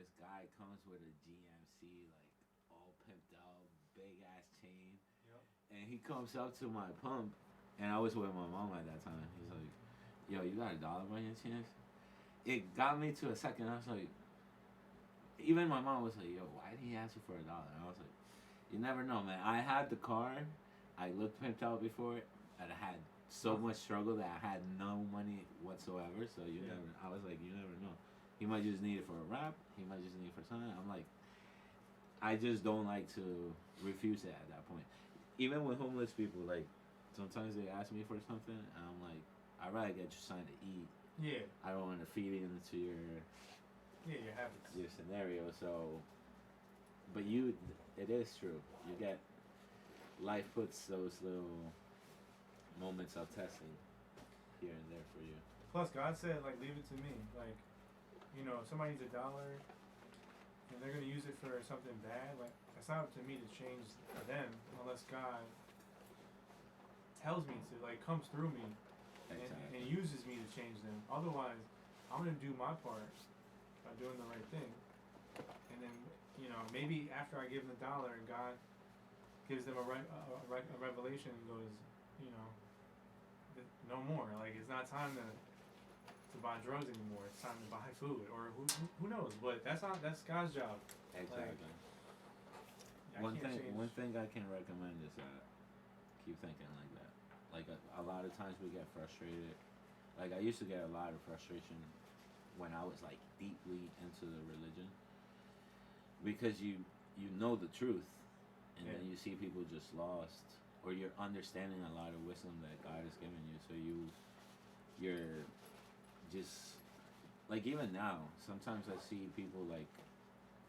this guy comes with a GMC, like all pimped out, big ass chain, Yep. and he comes up to my pump, and I was with my mom at that time. He's like, "Yo, you got $1 by any chance?" It got me to a second. I was like, even my mom was like, "Yo, why did he ask you for $1?" And I was like, "You never know, man. I had the car, I looked pimped out before it, and I had so much struggle that I had no money whatsoever. So you never. I was like, you never know. He might just need it for a rap. He might just need it for something." I'm like, I just don't like to refuse it at that point. Even with homeless people, like sometimes they ask me for something, and I'm like, I'd rather get you something to eat. Yeah. I don't want to feed it into your your habits. your scenario. So, but you, it is true. You get life puts those little moments of testing here and there for you. Plus, God said, like, leave it to me. Like, if somebody needs $1 and they're gonna use it for something bad, like, it's not up to me to change them unless God tells me to, like, comes through me and uses me to change them. Otherwise, I'm gonna do my part by doing the right thing, and then maybe after I give them $1 and God gives them a revelation and goes, no more. Like, it's not time to buy drugs anymore. It's time to buy food, or who knows? But that's God's job. Exactly. Like, one thing I can recommend is that keep thinking like that. Like a lot of times we get frustrated. Like I used to get a lot of frustration when I was like deeply into the religion, because you know the truth, and then you see people just lost, or you're understanding a lot of wisdom that God has given you. So you're just like, even now sometimes I see people like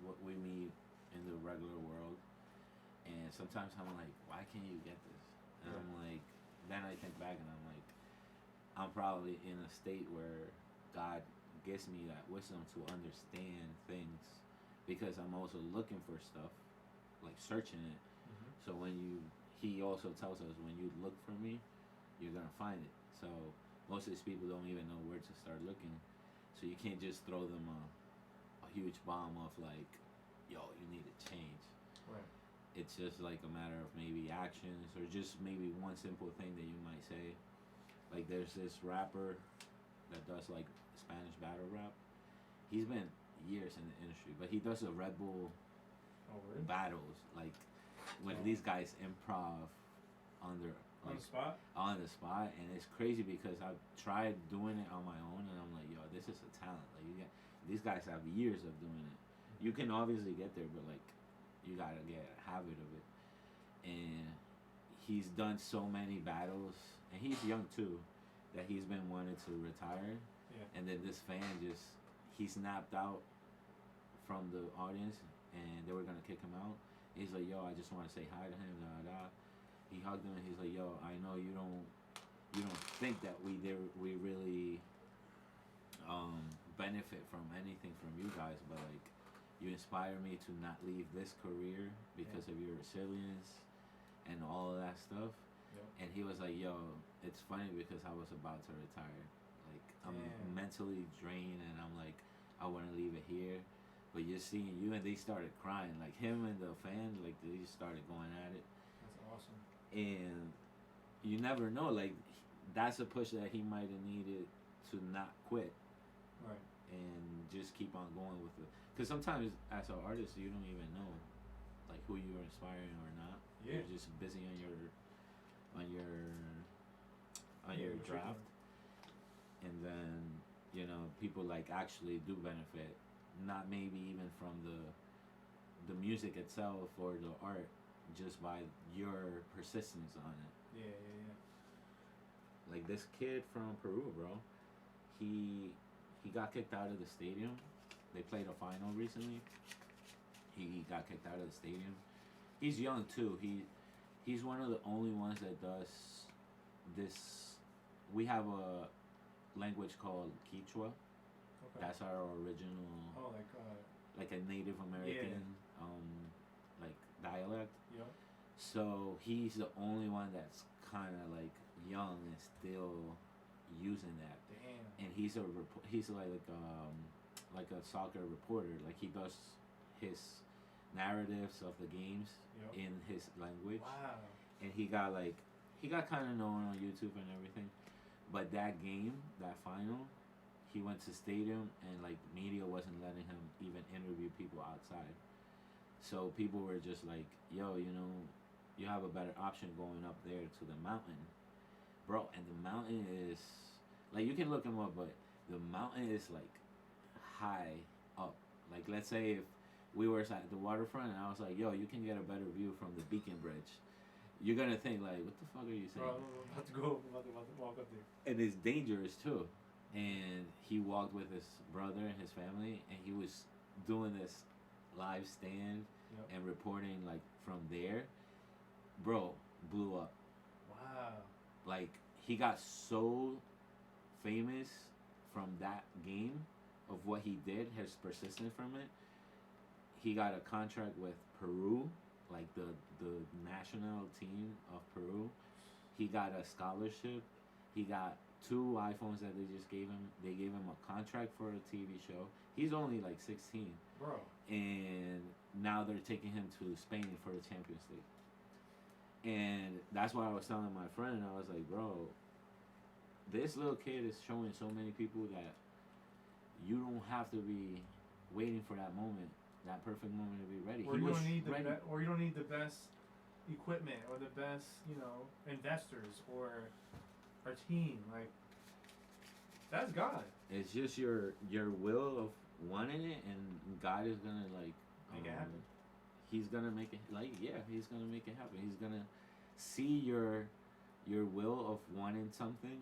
what we meet in the regular world, and sometimes I'm like, why can't you get this? And I'm like, then I think back and I'm like, I'm probably in a state where God gives me that wisdom to understand things, because I'm also looking for stuff, like searching it. Mm-hmm. So he also tells us, when you look for me, you're gonna find it. So most of these people don't even know where to start looking. So you can't just throw them a huge bomb of like, yo, you need to change. Right. It's just like a matter of maybe actions, or just maybe one simple thing that you might say. Like there's this rapper that does like Spanish battle rap. He's been years in the industry, but he does the Red Bull battles, like when these guys improv on their like on the spot, and it's crazy because I've tried doing it on my own, and I'm like, yo, this is a talent. Like these guys have years of doing it. You can obviously get there, but like you gotta get a habit of it. And he's done so many battles, and he's young too, that he's been wanting to retire. Yeah. And then this fan he snapped out from the audience, and they were gonna kick him out. He's like, yo, I just want to say hi to him. Da da. He hugged him, and he's like, yo, I know you don't think that we really benefit from anything from you guys, but like, you inspire me to not leave this career because of your resilience and all of that stuff. Yep. And he was like, yo, it's funny because I was about to retire. Like, I'm mentally drained, and I'm like, I want to leave it here. But you're seeing you, and they started crying. Like, him and the fans, like, they just started going at it. That's awesome. And you never know. Like, that's a push that he might have needed to not quit. Right. And just keep on going with it. Because sometimes, as an artist, you don't even know, like, who you're inspiring or not. Yeah. You're just busy on your draft. And then, people like actually do benefit, not maybe even from the music itself or the art, just by your persistence on it. Yeah. Like this kid from Peru, bro, he got kicked out of the stadium. They played a final recently. He got kicked out of the stadium. He's young too. He's one of the only ones that does this. We have a language called Quechua. Okay. That's our original. Oh, like a Native American, like dialect. Yeah. So he's the only one that's kind of like young and still using that. Damn. And he's like like a soccer reporter. Like he does his narratives of the games Yep. in his language, Wow. and he got kind of known on YouTube and everything. But that game, that final, he went to stadium and like media wasn't letting him even interview people outside. So people were just like, "Yo, you have a better option going up there to the mountain, bro." And the mountain is like you can look him up, but the mountain is like high up. Like let's say if we were at the waterfront and I was like, "Yo, you can get a better view from the Beacon Bridge." You're gonna think like, "What the fuck are you Bro, saying?" I'm about to walk up there. And it's dangerous too. And he walked with his brother and his family, and he was doing this live stand Yep. and reporting like from there. Bro, blew up. Wow. Like he got so famous from that game of what he did, his persistence from it. He got a contract with Peru, like the national team of Peru. He got a scholarship. He got 2 iPhones that they just gave him. They gave him a contract for a TV show. He's only like 16, Bro. and now they're taking him to Spain for the Champions League. And that's why I was telling my friend, and I was like, bro, this little kid is showing so many people that you don't have to be waiting for that moment, that perfect moment to be ready. Or He you was don't need ready. or you don't need the best equipment or the best, investors or a team. Like that's God. It's just your will of wanting it, and God is gonna like Make it happen. He's gonna make it he's gonna make it happen. He's gonna see your will of wanting something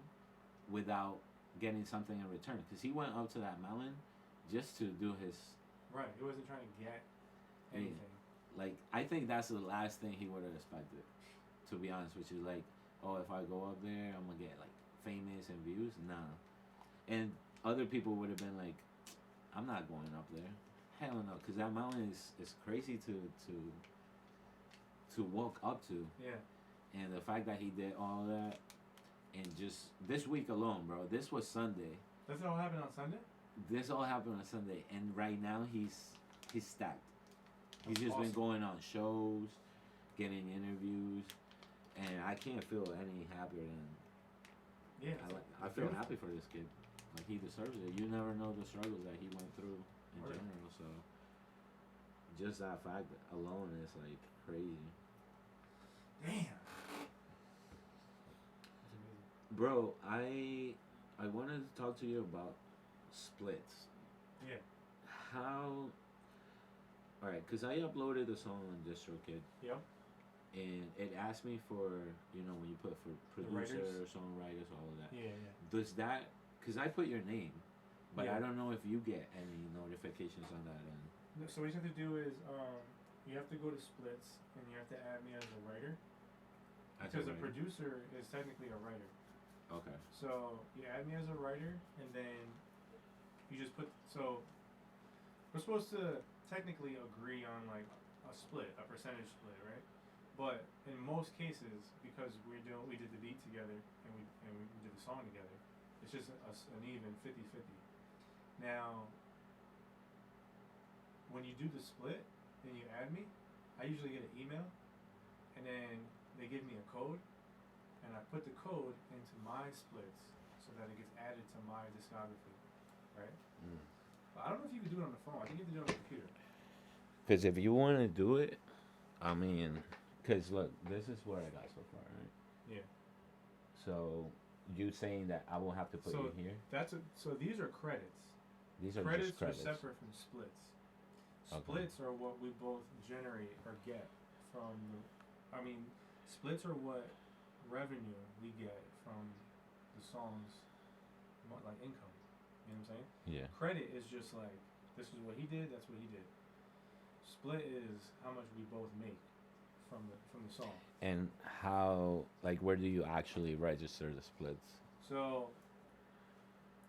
without getting something in return. Because he went up to that mountain just to do his Right. He wasn't trying to get anything. like. I think that's the last thing he would have expected. To be honest with you, like, oh, if I go up there, I'm gonna get like famous and views. Nah, and other people would have been like, I'm not going up there. Hell no, because that mountain is crazy to walk up to. Yeah. And the fact that he did all that, and just this week alone, bro. This was Sunday. Does it all happen on Sunday? This all happened on Sunday, and right now he's stacked. He's That's just been awesome. going on shows, getting interviews, and I can't feel any happier than Yeah. I feel happy for this kid. Like he deserves it. You never know the struggles that he went through in Right. general. So just that fact alone is like crazy, Damn. That's amazing. bro. I wanted to talk to you about splits. Yeah. How? All right, because I uploaded a song on DistroKid, Yep. and it asked me for when you put for producer, writers? songwriters, all of that. Yeah. Yeah. Does that? Because I put your name, but Yeah. I don't know if you get any notifications on that end. So what you have to do is you have to go to splits and you have to add me as a writer because a producer is technically a writer. Okay. So you add me as a writer and then you just put we're supposed to technically agree on like a split, a percentage split, right? But in most cases, because we did the beat together and we did the song together, it's just an even 50-50. Now, when you do the split and you add me, I usually get an email, and then they give me a code, and I put the code into my splits so that it gets added to my discography, right? Mm. But I don't know if you can do it on the phone. I think you have to do it on the computer. Because if you want to do it, I mean, because look, this is what I got so far, right? Yeah. So you saying that I will have to put So you here? So these are credits. These are Credits just credits. are separate from splits. Okay. Splits are what we both generate or get from splits are what revenue we get from the song's like income. You know what I'm saying? Yeah. Credit is just like, this is what he did, that's what he did. Split is how much we both make from the song. And how, like, where do you actually register the splits? So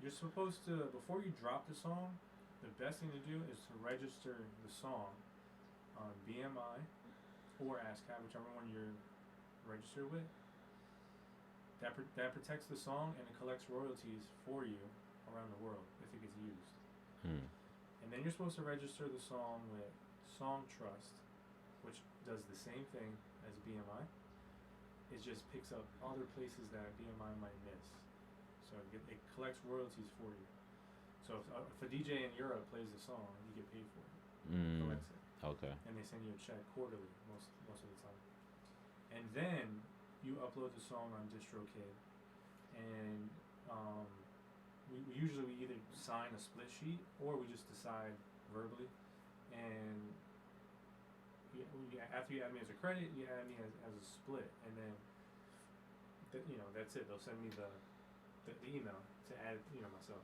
you're supposed to, before you drop the song, the best thing to do is to register the song on BMI or ASCAP, whichever one you're registered with. That protects the song and it collects royalties for you around the world if it gets used. Hmm. then you're supposed to register the song with Song Trust, which does the same thing as BMI. It just picks up other places that BMI might miss. So it collects royalties for you. So if a DJ in Europe plays the song, you get paid for it. It collects it. Okay. And they send you a check quarterly most of the time. And then you upload the song on DistroKid, and we usually either sign a split sheet or we just decide verbally. And after you add me as a credit, you add me as a split, and then that's it. They'll send me the email to add myself.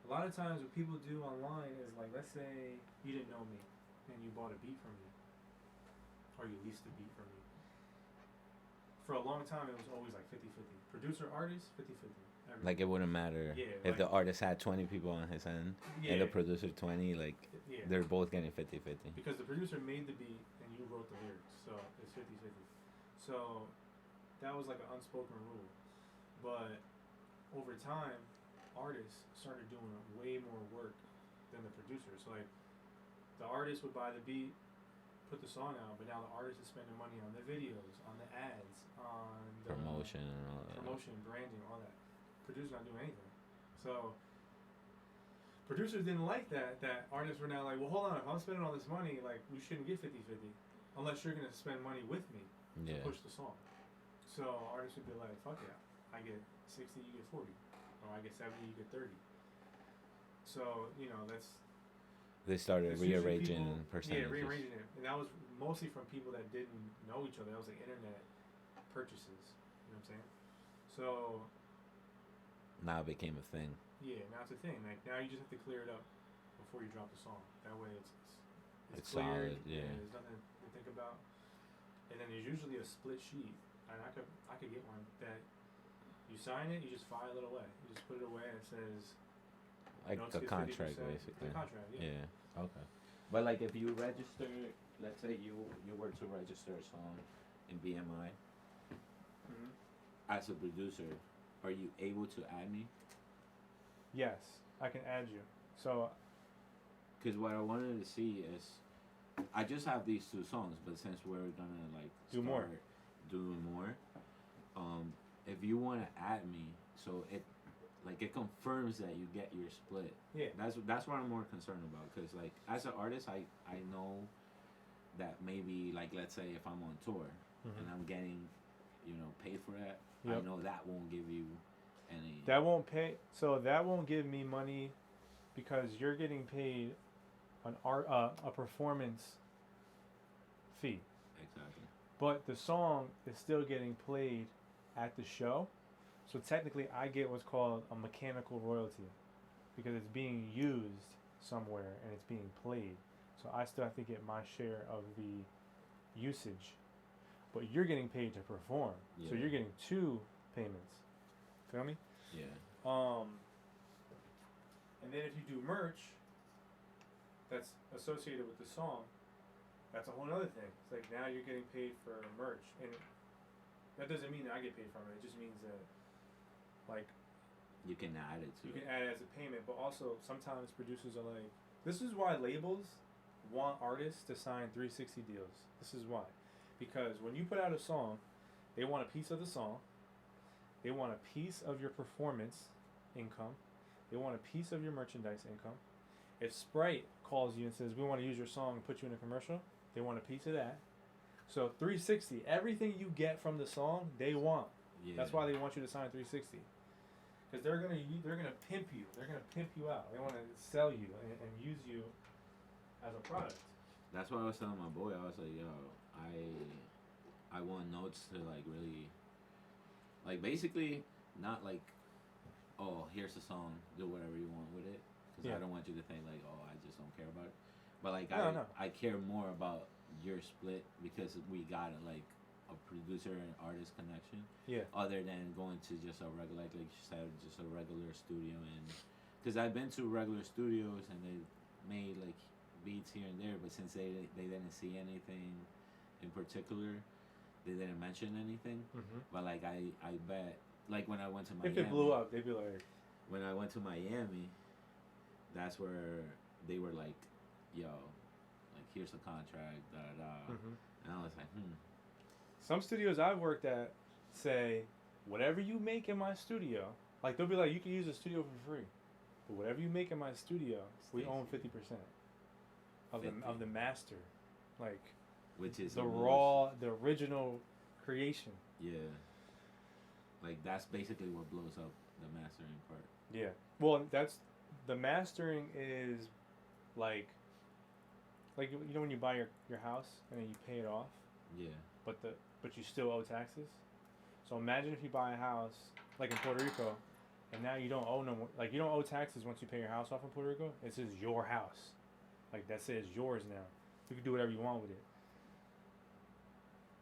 A lot of times what people do online is like, let's say you didn't know me and you bought a beat from me, or you leased a beat from me. For a long time it was always like 50-50. Producer, artist, 50-50. Like it wouldn't matter if the artist had 20 people on his end and the producer 20, like they're both getting 50-50. Because the producer made the beat and you wrote the lyrics, so it's 50-50. So that was like an unspoken rule. But over time, artists started doing way more work than the producer. So like the artist would buy the beat, put the song out, but now the artist is spending money on the videos, on the ads, on the promotion and all that. Promotion, branding, all that. Producer's not doing anything. So producers didn't like that artists were now like, well, hold on, if I'm spending all this money, like, we shouldn't get 50-50 unless you're gonna spend money with me to push the song. So artists would be like, fuck yeah, I get 60, you get 40, or I get 70, you get 30. So that's they started rearranging percentages. Yeah, rearranging it, and that was mostly from people that didn't know each other. That was like internet purchases. You know what I'm saying? So now it became a thing. Yeah, now it's a thing. Like now you just have to clear it up before you drop the song. That way it's cleared. Solid. Yeah. There's nothing to think about. And then there's usually a split sheet, and I could get one that you sign it, you just file it away. You just put it away, and it says like a contract, basically. The contract, yeah. Okay. But like if you register, let's say you were to register a song in BMI, as a producer, are you able to add me? Yes, I can add you. So, because what I wanted to see is, I just have these 2 songs, but since we're gonna like doing more, if you want to add me, so it confirms that you get your split. Yeah. That's what I'm more concerned about, because like as an artist, I know that maybe like let's say if I'm on tour and I'm getting paid for that, I know that won't give you any. That won't pay. So that won't give me money because you're getting paid a performance fee. Exactly. But the song is still getting played at the show. So technically I get what's called a mechanical royalty because it's being used somewhere and it's being played. So I still have to get my share of the usage. But you're getting paid to perform. Yeah. So you're getting 2 payments. Feel me? Yeah. And then if you do merch that's associated with the song, that's a whole other thing. It's like now you're getting paid for merch, and that doesn't mean that I get paid from it. It just means that like you can add it to you can add it as a payment. But also sometimes producers are like, this is why labels want artists to sign 360 deals. This is why, because when you put out a song, they want a piece of the song, they want a piece of your performance income, they want a piece of your merchandise income. If Sprite calls you and says, we want to use your song and put you in a commercial, they want a piece of that. So 360, everything you get from the song, they want. Yeah. That's why they want you to sign 360. Because they're gonna pimp you. They're gonna pimp you out. They want to sell you and use you as a product. That's what I was telling my boy. I was like, yo, I want Notes to like really, like basically not like, oh, here's the song, do whatever you want with it. Because I don't want you to think like, oh, I just don't care about it. But like I care more about your split because we got like a producer and artist connection. Yeah. Other than going to just a regular, like you said, just a regular studio, and because I've been to regular studios and they made like beats here and there, but since they didn't see anything in particular, they didn't mention anything. But like I bet like when I went to Miami, if it blew up, they'd be like. When I went to Miami, that's where they were like, yo, like here's a contract, da da da, and I was like, Some studios I've worked at say, whatever you make in my studio, like they'll be like, you can use the studio for free, but whatever you make in my studio, we own 50% of the master, like, which is the raw, the original creation. Yeah. Like that's basically what blows up the mastering part. Yeah. Well, that's the mastering is like you know when you buy your house and then you pay it off. Yeah. But you still owe taxes. So imagine if you buy a house like in Puerto Rico, and now you don't owe no more. Like you don't owe taxes once you pay your house off in Puerto Rico. This is your house. Like that says yours now. You can do whatever you want with it.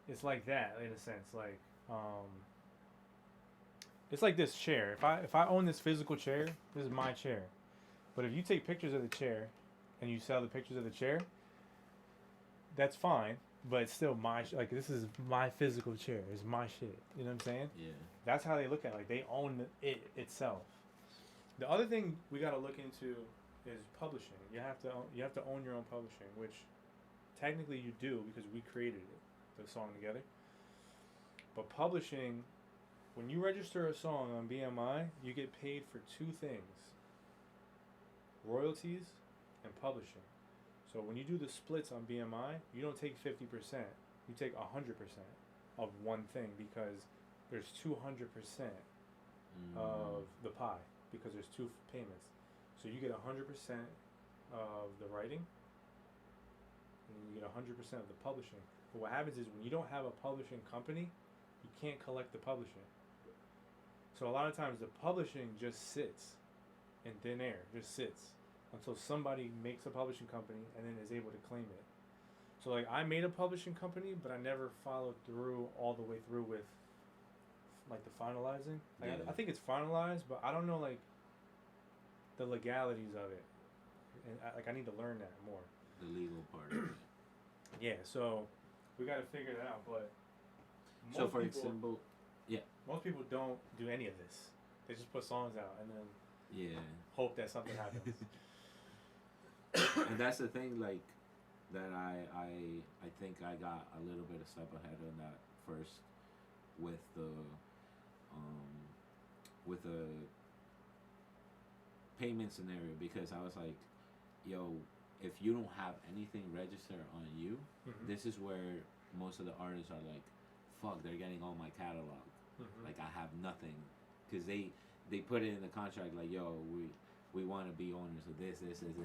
It's like that in a sense. Like it's like this chair. If I own this physical chair, this is my chair. But if you take pictures of the chair and you sell the pictures of the chair, that's fine. But it's still my like this is my physical chair. It's my shit. You know what I'm saying? Yeah. That's how they look at it. Like they own it itself. The other thing we got to look into is publishing. You have to own your own publishing, which technically you do because we created it, the song together. But publishing, when you register a song on BMI, you get paid for two things: royalties and publishing. So when you do the splits on BMI, you don't take 50%. You take 100% of one thing because there's 200% of the pie because there's two payments. So you get 100% of the writing and you get 100% of the publishing. But what happens is when you don't have a publishing company, you can't collect the publishing. So a lot of times the publishing just sits in thin air, just sits until somebody makes a publishing company and then is able to claim it. So like I made a publishing company, but I never followed through all the way through with like the finalizing. Like I think it's finalized, but I don't know like the legalities of it, and I need to learn that more. The legal part of it. Yeah, so we got to figure it out. But so for example, most people don't do any of this. They just put songs out and then hope that something happens. And that's the thing, like that I think I got a little bit of step ahead on that first with the payment scenario, because I was like, yo, if you don't have anything registered on you, this is where most of the artists are like, fuck, they're getting all my catalog. Like I have nothing, because they put it in the contract like, yo, we want to be owners of this and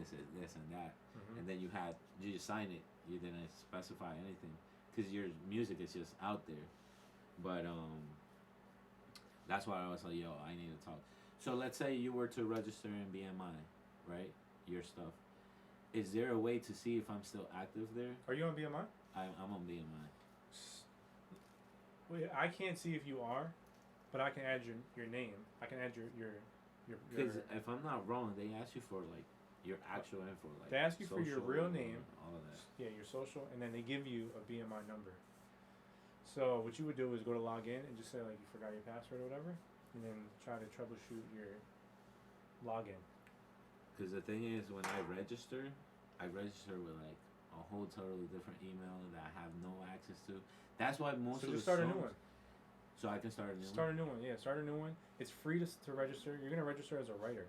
that, and then you just sign it. You didn't specify anything because your music is just out there. But that's why I was like, yo, I need to talk. So let's say you were to register in BMI, right? Your stuff. Is there a way to see if I'm still active there? Are you on BMI? I'm on BMI. Wait, I can't see if you are, but I can add your name. I can add your. Because if I'm not wrong, they ask you for like your actual info. Like they ask you for your real name, all of that. Yeah, your social, and then they give you a BMI number. So what you would do is go to log in and just say like you forgot your password or whatever, and then try to troubleshoot your login. Because the thing is, when I register with like a whole totally different email that I have no access to. That's why most of the songs. So just start a new one. So I can start a new one? Start a new one, yeah. Start a new one. It's free to register. You're going to register as a writer.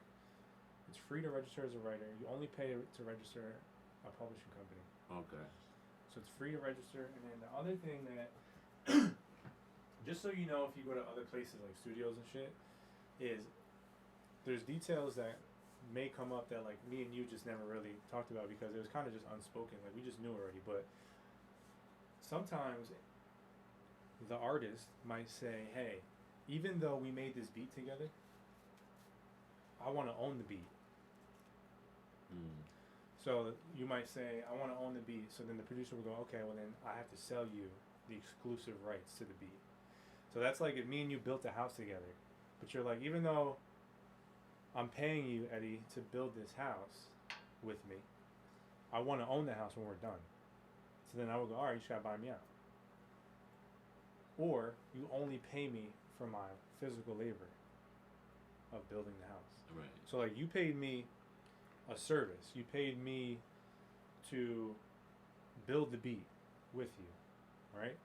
It's free to register as a writer. You only pay to register a publishing company. Okay. So it's free to register. And then the other thing that, just so you know, if you go to other places like studios and shit, is there's details that may come up that like me and you just never really talked about because it was kind of just unspoken. Like we just knew already. But sometimes the artist might say, hey, even though we made this beat together, I want to own the beat. So you might say, I want to own the beat. So then the producer will go, okay, well then I have to sell you the exclusive rights to the beat. So that's like if me and you built a house together. But you're like, even though I'm paying you, Eddie, to build this house with me, I want to own the house when we're done. So then I will go, all right, you just got to buy me out. Or you only pay me for my physical labor of building the house. Right. So like you paid me a service. You paid me to build the beat with you, right?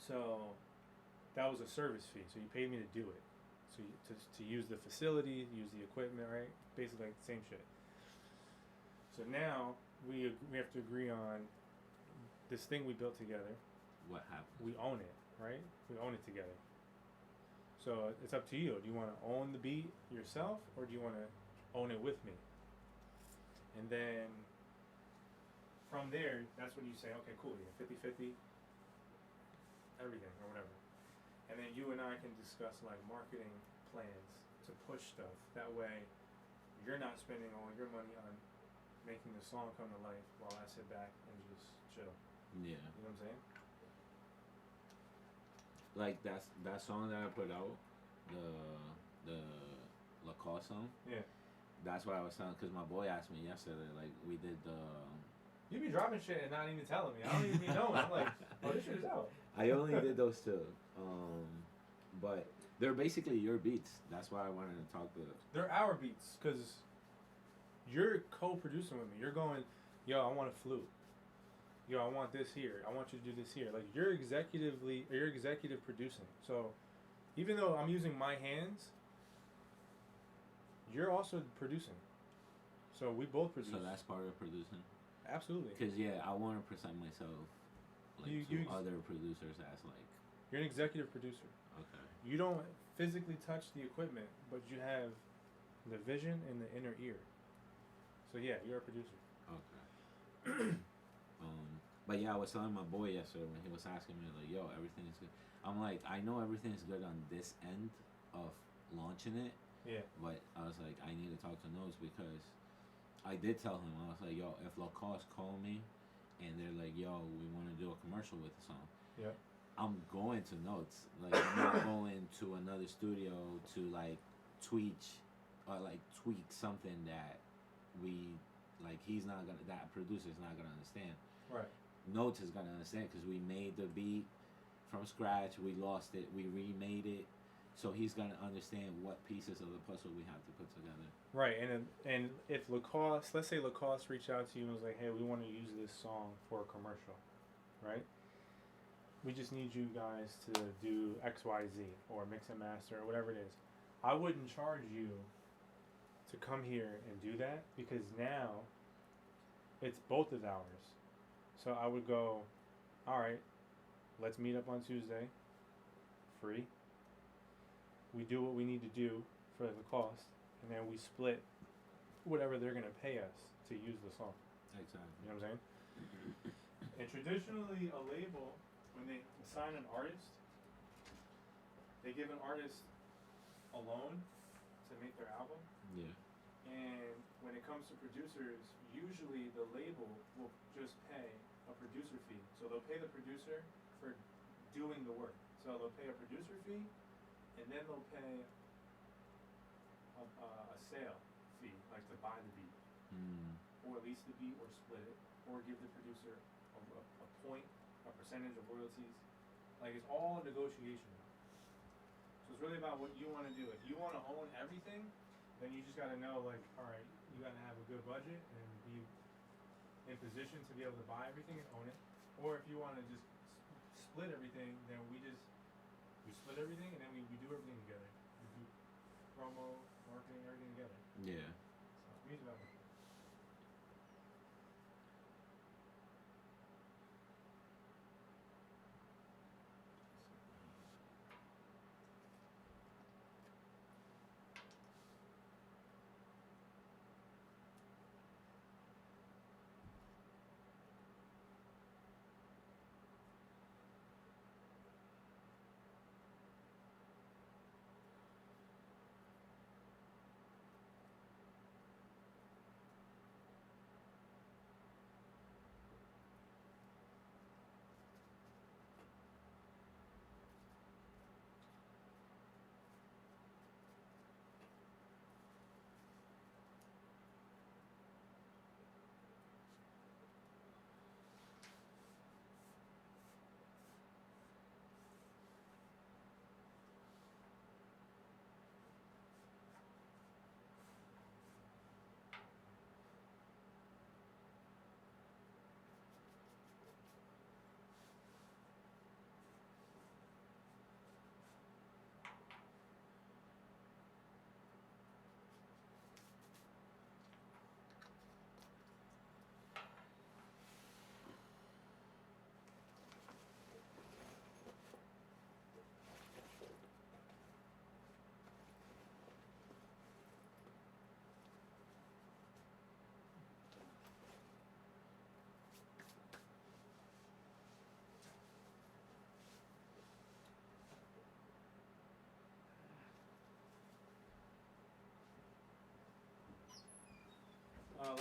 So that was a service fee. So you paid me to do it. So to use the facility, use the equipment, right? Basically like the same shit. So now we have to agree on this thing we built together. What happened? We own it, right? We own it together. So it's up to you. Do you want to own the beat yourself, or do you want to own it with me? And then from there, that's when you say, okay, cool, yeah, 50-50, everything, or whatever. And then you and I can discuss like marketing plans to push stuff. That way, you're not spending all your money on making the song come to life while I sit back and just chill. Yeah. You know what I'm saying? Like that song that I put out, the Lacoste song. Yeah. That's what I was telling, because my boy asked me yesterday. Like we did the. You be dropping shit and not even telling me. I don't even be knowing. I'm like, oh, this shit is out. I only did those two, but they're basically your beats. That's why I wanted to talk to. They're our beats, because you're co-producing with me. You're going, yo, I want a flute. Yo, I want this here. I want you to do this here. Like you're executive producing. So even though I'm using my hands, you're also producing. So we both produce. So that's part of producing. Absolutely. Because yeah, I want to present myself like to other producers as like. You're an executive producer. Okay. You don't physically touch the equipment, but you have the vision and the inner ear. So yeah, you're a producer. Okay. But yeah, I was telling my boy yesterday when he was asking me like, "Yo, everything is good." I'm like, I know everything's good on this end of launching it. Yeah. But I was like, I need to talk to Notez, because I did tell him, I was like, yo, if Lacoste call me and they're like, yo, we want to do a commercial with the song. Yeah. I'm going to Notez. Like I'm not going to another studio to like tweak something that that producer's not gonna understand. Right. Notez is gonna understand, because we made the beat from scratch. We lost it. We remade it. So he's gonna understand what pieces of the puzzle we have to put together. Right, and if Lacoste, let's say Lacoste reached out to you and was like, hey, we want to use this song for a commercial, right? We just need you guys to do X, Y, Z, or mix and master, or whatever it is. I wouldn't charge you to come here and do that, because now it's both of ours. So I would go, all right, let's meet up on Tuesday, free. We do what we need to do for the cost, and then we split whatever they're going to pay us to use the song. Exactly. You know what I'm saying? And traditionally, a label, when they assign an artist, they give an artist a loan to make their album. Yeah. And when it comes to producers, usually the label will just pay a producer fee. So they'll pay the producer for doing the work. So they'll pay a producer fee, and then they'll pay a sale fee, like to buy the beat, or lease the beat, or split it, or give the producer a point, a percentage of royalties. Like it's all negotiation. So it's really about what you want to do. If you want to own everything, then you just got to know, like, all right, you got to have a good budget and be in position to be able to buy everything and own it. Or if you want to just split everything, then we split everything, and then we do everything together. We do promo, marketing, everything together. Yeah. So music about it.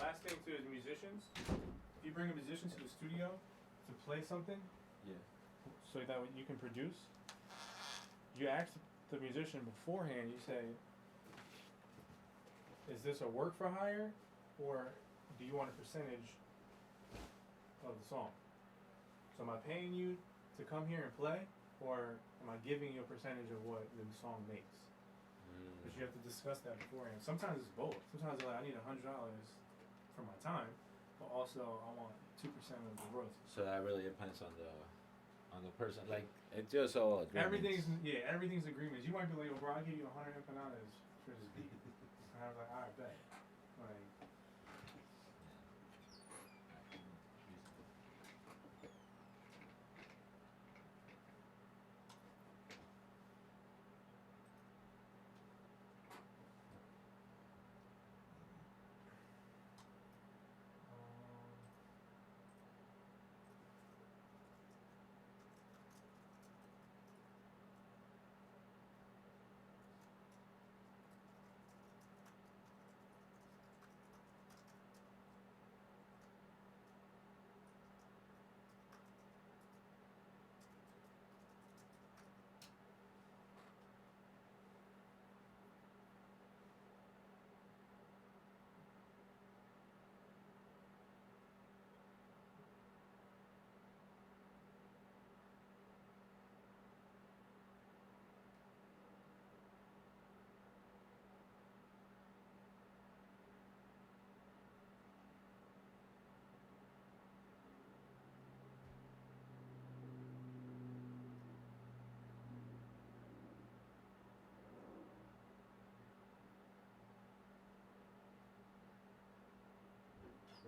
last thing to musicians, if you bring a musician to the studio to play something, Yeah. so that you can produce, you ask the musician beforehand. You say, "Is this a work for hire, or do you want a percentage of the song? So am I paying you to come here and play, or am I giving you a percentage of what the song makes?" But you have to discuss that beforehand. Sometimes it's both. Sometimes they're like, "I need $100 for my time, but also I want 2% of the royalties." So that really depends on the person. Like it's just all agreements. Everything's agreements. You might be like, "Oh, bro, I'll give you 100 empanadas for this beat," and I was like, "All right, bet." Like,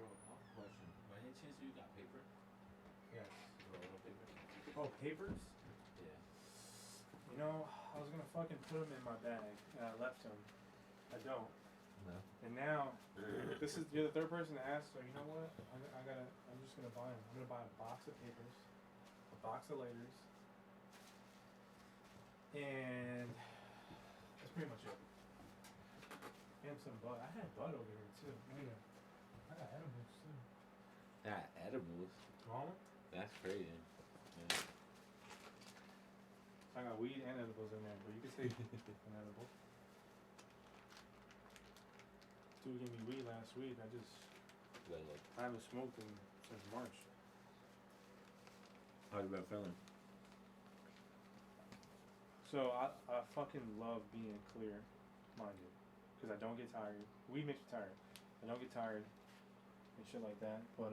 Bro, question. By any chance you got paper? yes. Roll paper? Oh, papers? Yeah. You know, I was gonna fucking put them in my bag, and I left them. I don't. No. And now, you're the third person to ask, so you know what? I'm just gonna buy them. I'm gonna buy a box of papers, a box of lighters, and that's pretty much it. And some bud. I had bud over here too. I got edibles too. Edibles. Mama? That's crazy. Yeah. I got weed and edibles in there, but you can say an edible. Dude gave me weed last week. Good look. I haven't smoked since March. How you been feeling? So I fucking love being clear-minded, because I don't get tired. Weed makes me tired. I don't get tired and shit like that. But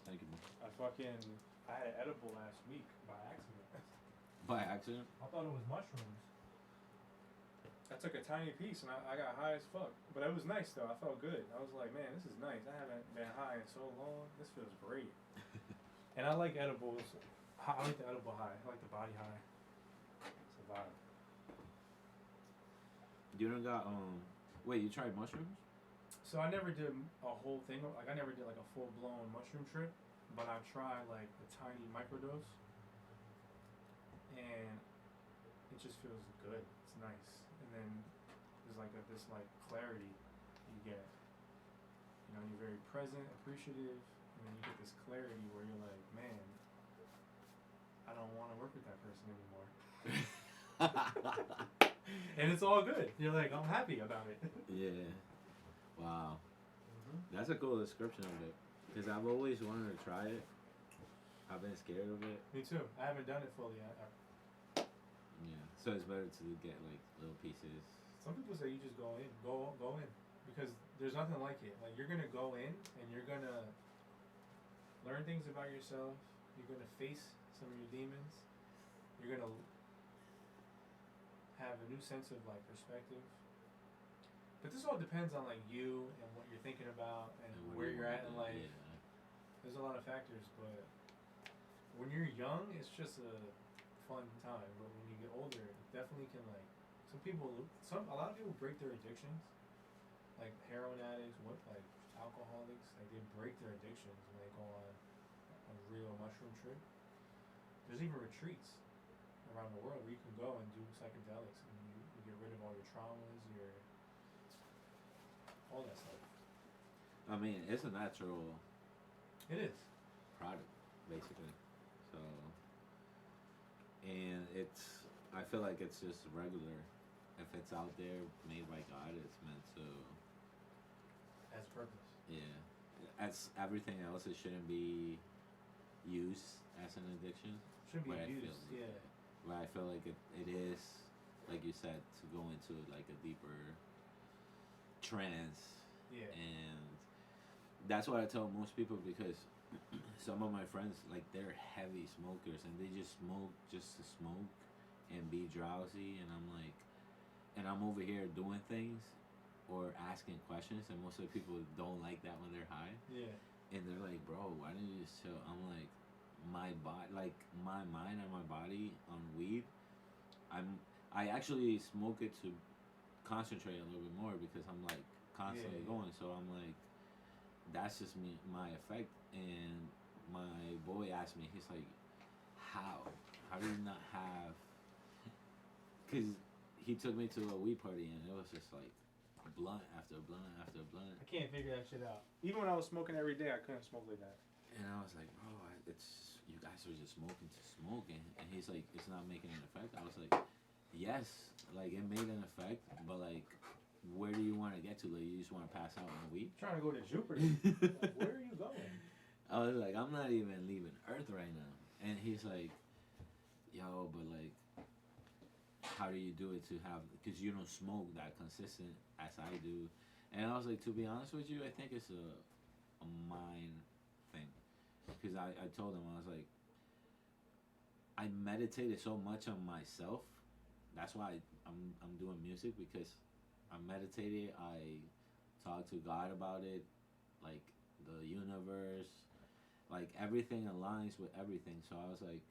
Thank you. I had an edible last week by accident. By accident? I thought it was mushrooms. I took a tiny piece and I got high as fuck. But it was nice though. I felt good. I was like, man, this is nice. I haven't been high in so long. This feels great. And I like edibles. I like the edible high. I like the body high. It's a vibe. You done got wait, you tried mushrooms? So I never did a whole thing. Like I never did like a full blown mushroom trip. But I tried like a tiny microdose. And it just feels good. It's nice. And then there's like this like clarity you get. You know, you're very present, appreciative, and then you get this clarity where you're like, man, I don't want to work with that person anymore. And it's all good. You're like, I'm happy about it. Yeah. Wow. That's a cool description of it. Because I've always wanted to try it. I've been scared of it. Me too. I haven't done it fully. Yeah. So it's better to get like little pieces. Some people say you just go in. Go in. Because there's nothing like it. Like you're gonna go in and you're gonna learn things about yourself. You're gonna face some of your demons. You're gonna have a new sense of like perspective. But this all depends on like you and what you're thinking about and where you're at in life. Yeah. There's a lot of factors, but when you're young, it's just a fun time. But when you get older, it definitely can like a lot of people break their addictions, like heroin addicts, like alcoholics, like they break their addictions when they go on a real mushroom trip. There's even retreats around the world where you can go and do psychedelics and you get rid of all your traumas, all that stuff. I mean, it's a natural It is. product, basically. So, and I feel like it's just regular. If it's out there, made by God, it's meant to. Has purpose. Yeah. As everything else, it shouldn't be used as an addiction. Shouldn't be But abused. Yeah. But I feel like it is, like you said, to go into like a deeper trance. Yeah. And that's what I tell most people, because some of my friends, like, they're heavy smokers and they just smoke just to smoke and be drowsy, and I'm like, and I'm over here doing things or asking questions, and most of the people don't like that when they're high. Yeah. And they're like, bro, why don't you just chill? I'm like, my body, like my mind and my body on weed, I actually smoke it to concentrate a little bit more, because I'm like constantly going. So I'm like, that's just me, my effect. And my boy asked me, he's like, how do you not have? Because he took me to a weed party and it was just like blunt after blunt after blunt. I can't figure that shit out. Even when I was smoking every day, I couldn't smoke like that. And I was like, bro, it's you guys are just smoking to smoking. And he's like, it's not making an effect. I was like, yes, like it made an effect, but like, where do you want to get to? Like, you just want to pass out on weed? I'm trying to go to Jupiter. Like, where are you going? I was like, I'm not even leaving Earth right now. And he's like, yo, but like, how do you do it to have? Because you don't smoke that consistent as I do. And I was like, to be honest with you, I think it's a mind thing. Because I told him, I was like, I meditated so much on myself. That's why I'm doing music, because I meditated. I talked to God about it, like the universe, like everything aligns with everything. So I was like,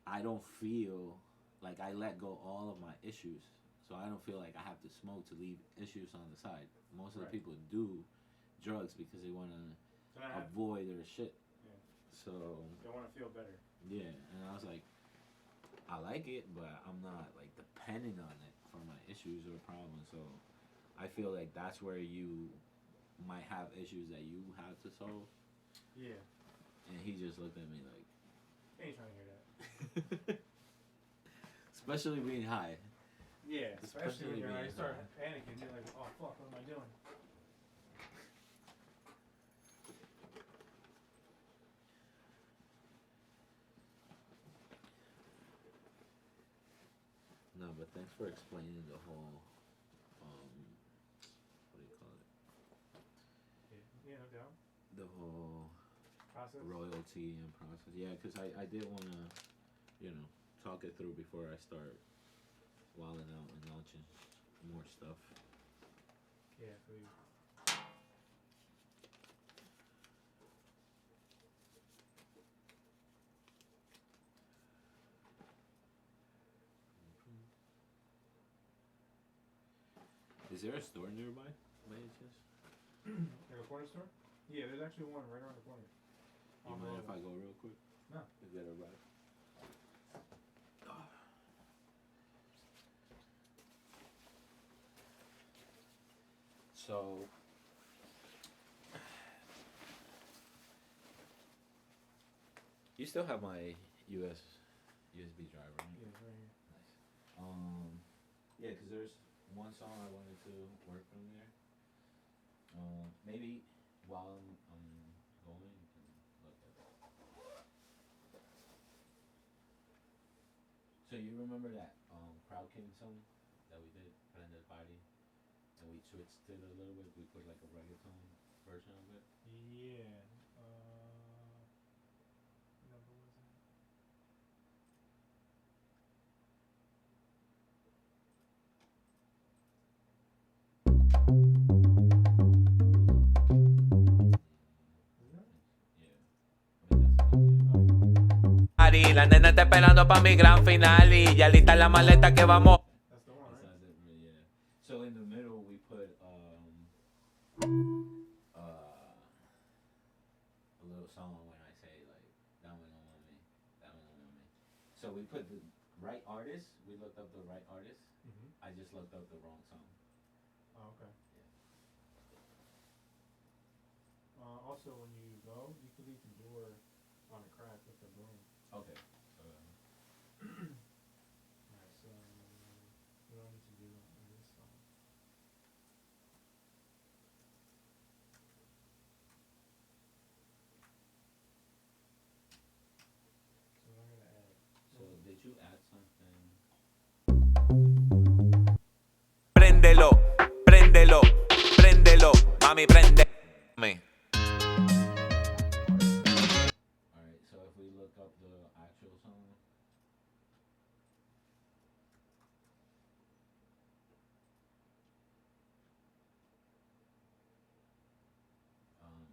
I don't feel like I let go all of my issues. So I don't feel like I have to smoke to leave issues on the side. Most of the people do drugs because they want to avoid their shit. Yeah. So they want to feel better. Yeah, and I was like, I like it, but I'm not like depending on it for my issues or problems. So I feel like that's where you might have issues that you have to solve. Yeah. And he just looked at me like, I ain't trying to hear that. Especially being high. Yeah, especially when you're high, you start panicking. You're like, oh fuck, what am I doing? No, but thanks for explaining the whole, what do you call it? Yeah, no doubt. The whole process, royalty and process. Yeah, because I did want to, talk it through before I start wilding out and launching more stuff. Yeah, please. Is there a store nearby, by any chance? Like a corner store? Yeah, there's actually one right around the corner. You mind if I go real quick? No. Is that alright? So, you still have my USB drive, right? Yeah, it's right here. Nice. Yeah, because there's one song I wanted to work from there. Maybe while I'm going, you can look at that. So you remember that Crowd King song that we did, Blended Body? And we switched it a little bit. We put like a reggaeton version of it. Yeah. What number was it? La nena está esperando pa' mi gran final y ya lista la maleta que vamos. That's the one, right? Yeah. So in the middle we put a little song when I say like dame no mami, dame no mami. So we put the right artist. We looked up the right artist. I just looked up the wrong song. Oh, okay. Yeah. so when you go, you can leave the door on a crack with the broom. Okay. Alright, so we don't need to do that on this side. So I'm gonna add. So did you add something? Préndelo, préndelo, préndelo, mami, prende. Me. Alright, so if we look up the actual song.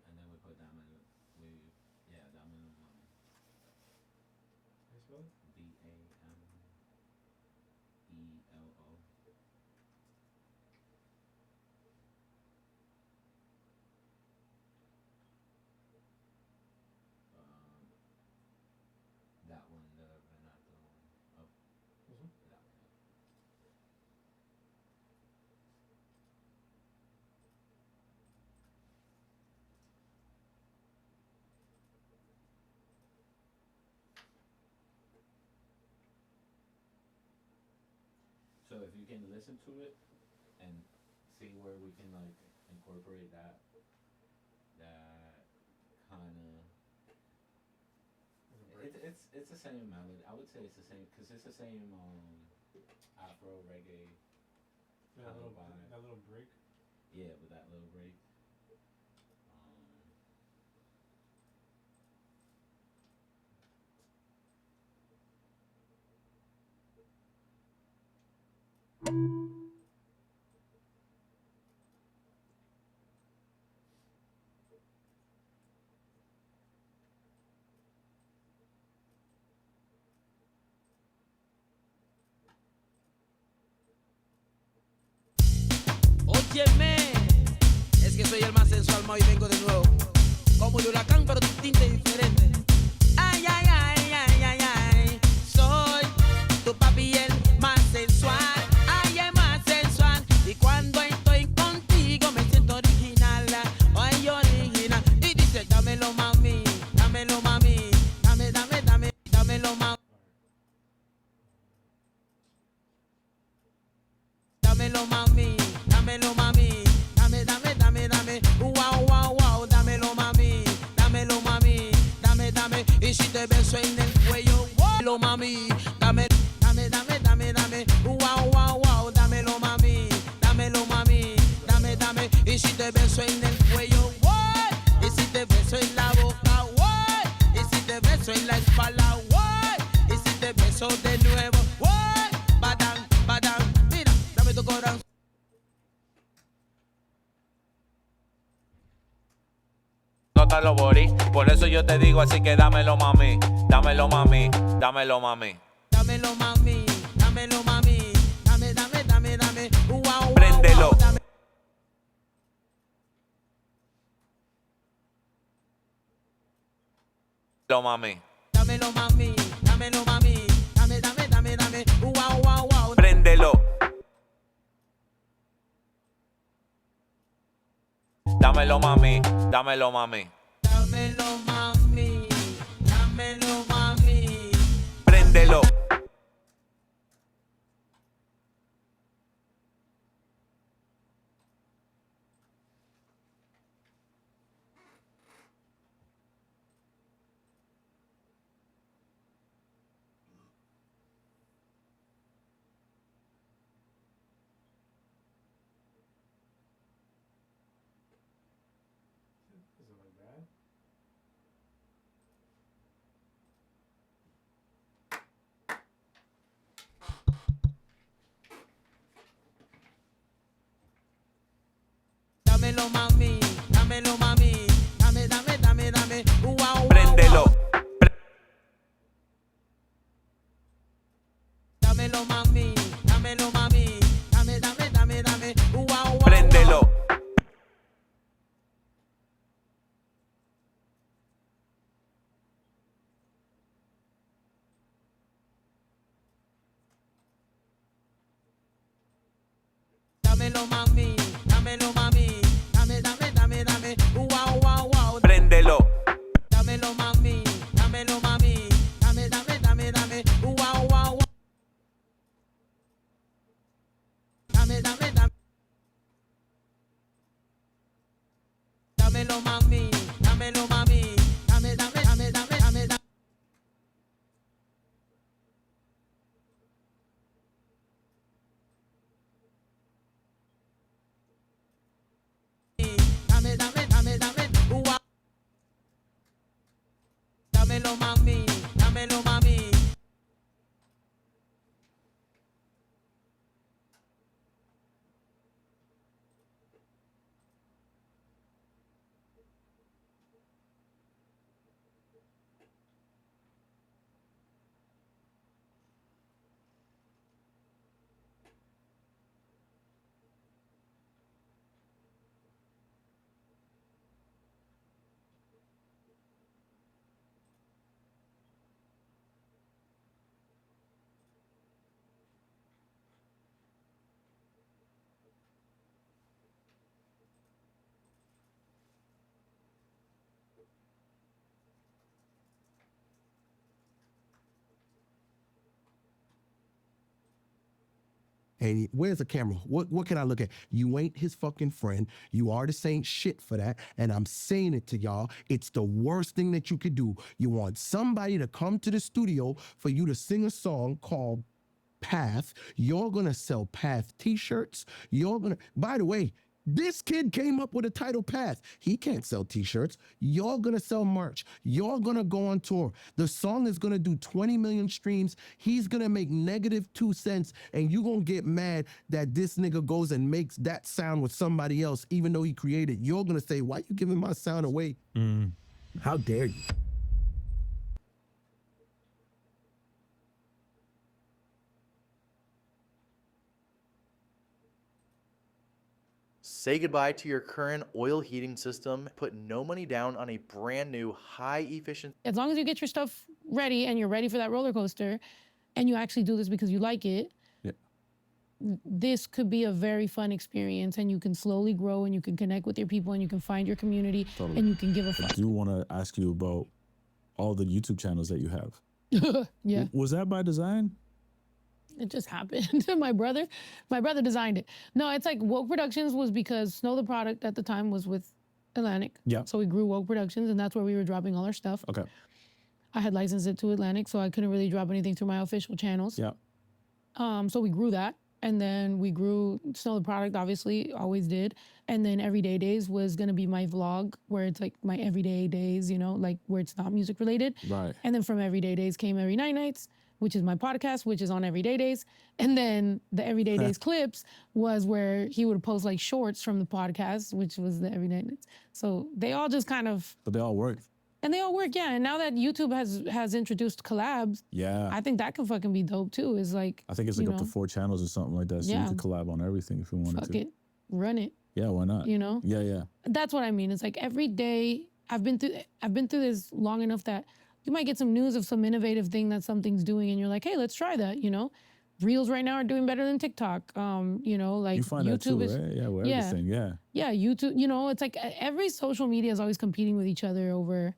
And then we put Damelo. Damelo Mami. How you spell it? DAMELO. That one, the Renato one. Oh, This one? that one. So if you can listen to it and see where we can like incorporate that kind of it's the same melody. I would say it's the same because it's the same Afro reggae. That little, vibe. that little break. Yeah, with that little break. Óyeme, es que soy el más sensual, ma, y vengo de nuevo. Como el huracán, pero distinto y diferente. Ay, ay, ay, ay, ay, ay. Soy tu papi, el más sensual. Ay, el más sensual. Y cuando estoy contigo me siento original. Ay, original. Y dice, dámelo, mami. Dámelo, mami. Dame, dame, dame. Dámelo, mami. Dámelo, mami. Dámelo, mami. Dame, dame, dame, dame. Wow, wow, wow. Dámelo, mami. Dámelo, mami. Dame, dame. Y si te beso en el cuello, dámelo, mami. Dame, dame, dame, dame, dame. Wow, wow, wow. Dámelo, mami. Dámelo, mami. Dame, dame. Y si te beso en el cuello, what? Y si te beso en la boca, what? Y si te beso en la espalda, what? Y si te beso de nuevo, what? Badang, badang. Mira, dame tu corazón. No te lo borí, por eso yo te digo así que dámelo, mami. Dámelo, mami. Dámelo, mami. Dámelo, mami, dámelo, mami, dame, dame, dame, dame, wow, Préndelo. wow, dame. Lo mami. Dámelo, mami, dámelo, mami, dame, dame, dame, dame, wow, wow, wow. Préndelo. Dámelo, mami. Dámelo, mami. Dámelo, mami, dámelo, mami. Préndelo. Is it like that? Dámelo, mami, dámelo, mami, dame, dame, dame, dame, wow, Préndelo. wow. Dámelo, mami, dámelo, mami, dame, dame, dame, dame, wow, wow. Préndelo. Dámelo, mami, dámelo, mami, dame, dame, dame, dame, wow, wow, wow. Préndelo. mami, dámelo mami, dame, dame, dame, dame, dame, dame. Dame, dame, dame, dame, ua. Dámelo mami, dámelo mami. And where's the camera? What can I look at? You ain't his fucking friend. You artists ain't shit for that. And I'm saying it to y'all. It's the worst thing that you could do. You want somebody to come to the studio for you to sing a song called Path. You're gonna sell Path t-shirts. You're gonna, by the way, this kid came up with a title Path. He can't sell t-shirts. You're gonna sell merch. You're gonna go on tour. The song is gonna do 20 million streams. He's gonna make -2 cents, and you gonna get mad that this nigga goes and makes that sound with somebody else, even though he created. You're gonna say, why you giving my sound away? How dare you? Say goodbye to your current oil heating system. Put no money down on a brand new high efficiency. As long as you get your stuff ready and you're ready for that roller coaster and you actually do this because you like it, this could be a very fun experience, and you can slowly grow and you can connect with your people and you can find your community and you can give a I fuck. do want to ask you about all the YouTube channels that you have. Yeah. Was that by design? It just happened. My brother designed it. No, it's like Woke Productions was because Snow the Product at the time was with Atlantic. Yeah. So we grew Woke Productions, and that's where we were dropping all our stuff. Okay. I had licensed it to Atlantic, so I couldn't really drop anything through my official channels. Yeah. So we grew that, and then we grew Snow the Product, obviously, always did. And then Everyday Days was gonna be my vlog, where it's like my everyday days, you know, like where it's not music related. Right. And then from Everyday Days came Every Night Nights, which is my podcast, which is on Everyday Days. And then the Everyday Days clips was where he would post like shorts from the podcast, which was the Everyday Nights. So they all just kind of, But they all work. and they all work, yeah. And now that YouTube has introduced collabs, Yeah. I think that can fucking be dope too. Is like, I think it's like up to 4 channels or something like that. So Yeah. you could collab on everything if you wanted fuck to. it, run it, Yeah, why not? you know? Yeah, yeah. That's what I mean. It's like every day I've been through this long enough that you might get some news of some innovative thing that something's doing, and you're like, hey, let's try that, you know? Reels right now are doing better than TikTok. You know, like You find that YouTube too, is, right? Yeah, with yeah. everything, yeah. Yeah, YouTube, you know, it's like every social media is always competing with each other over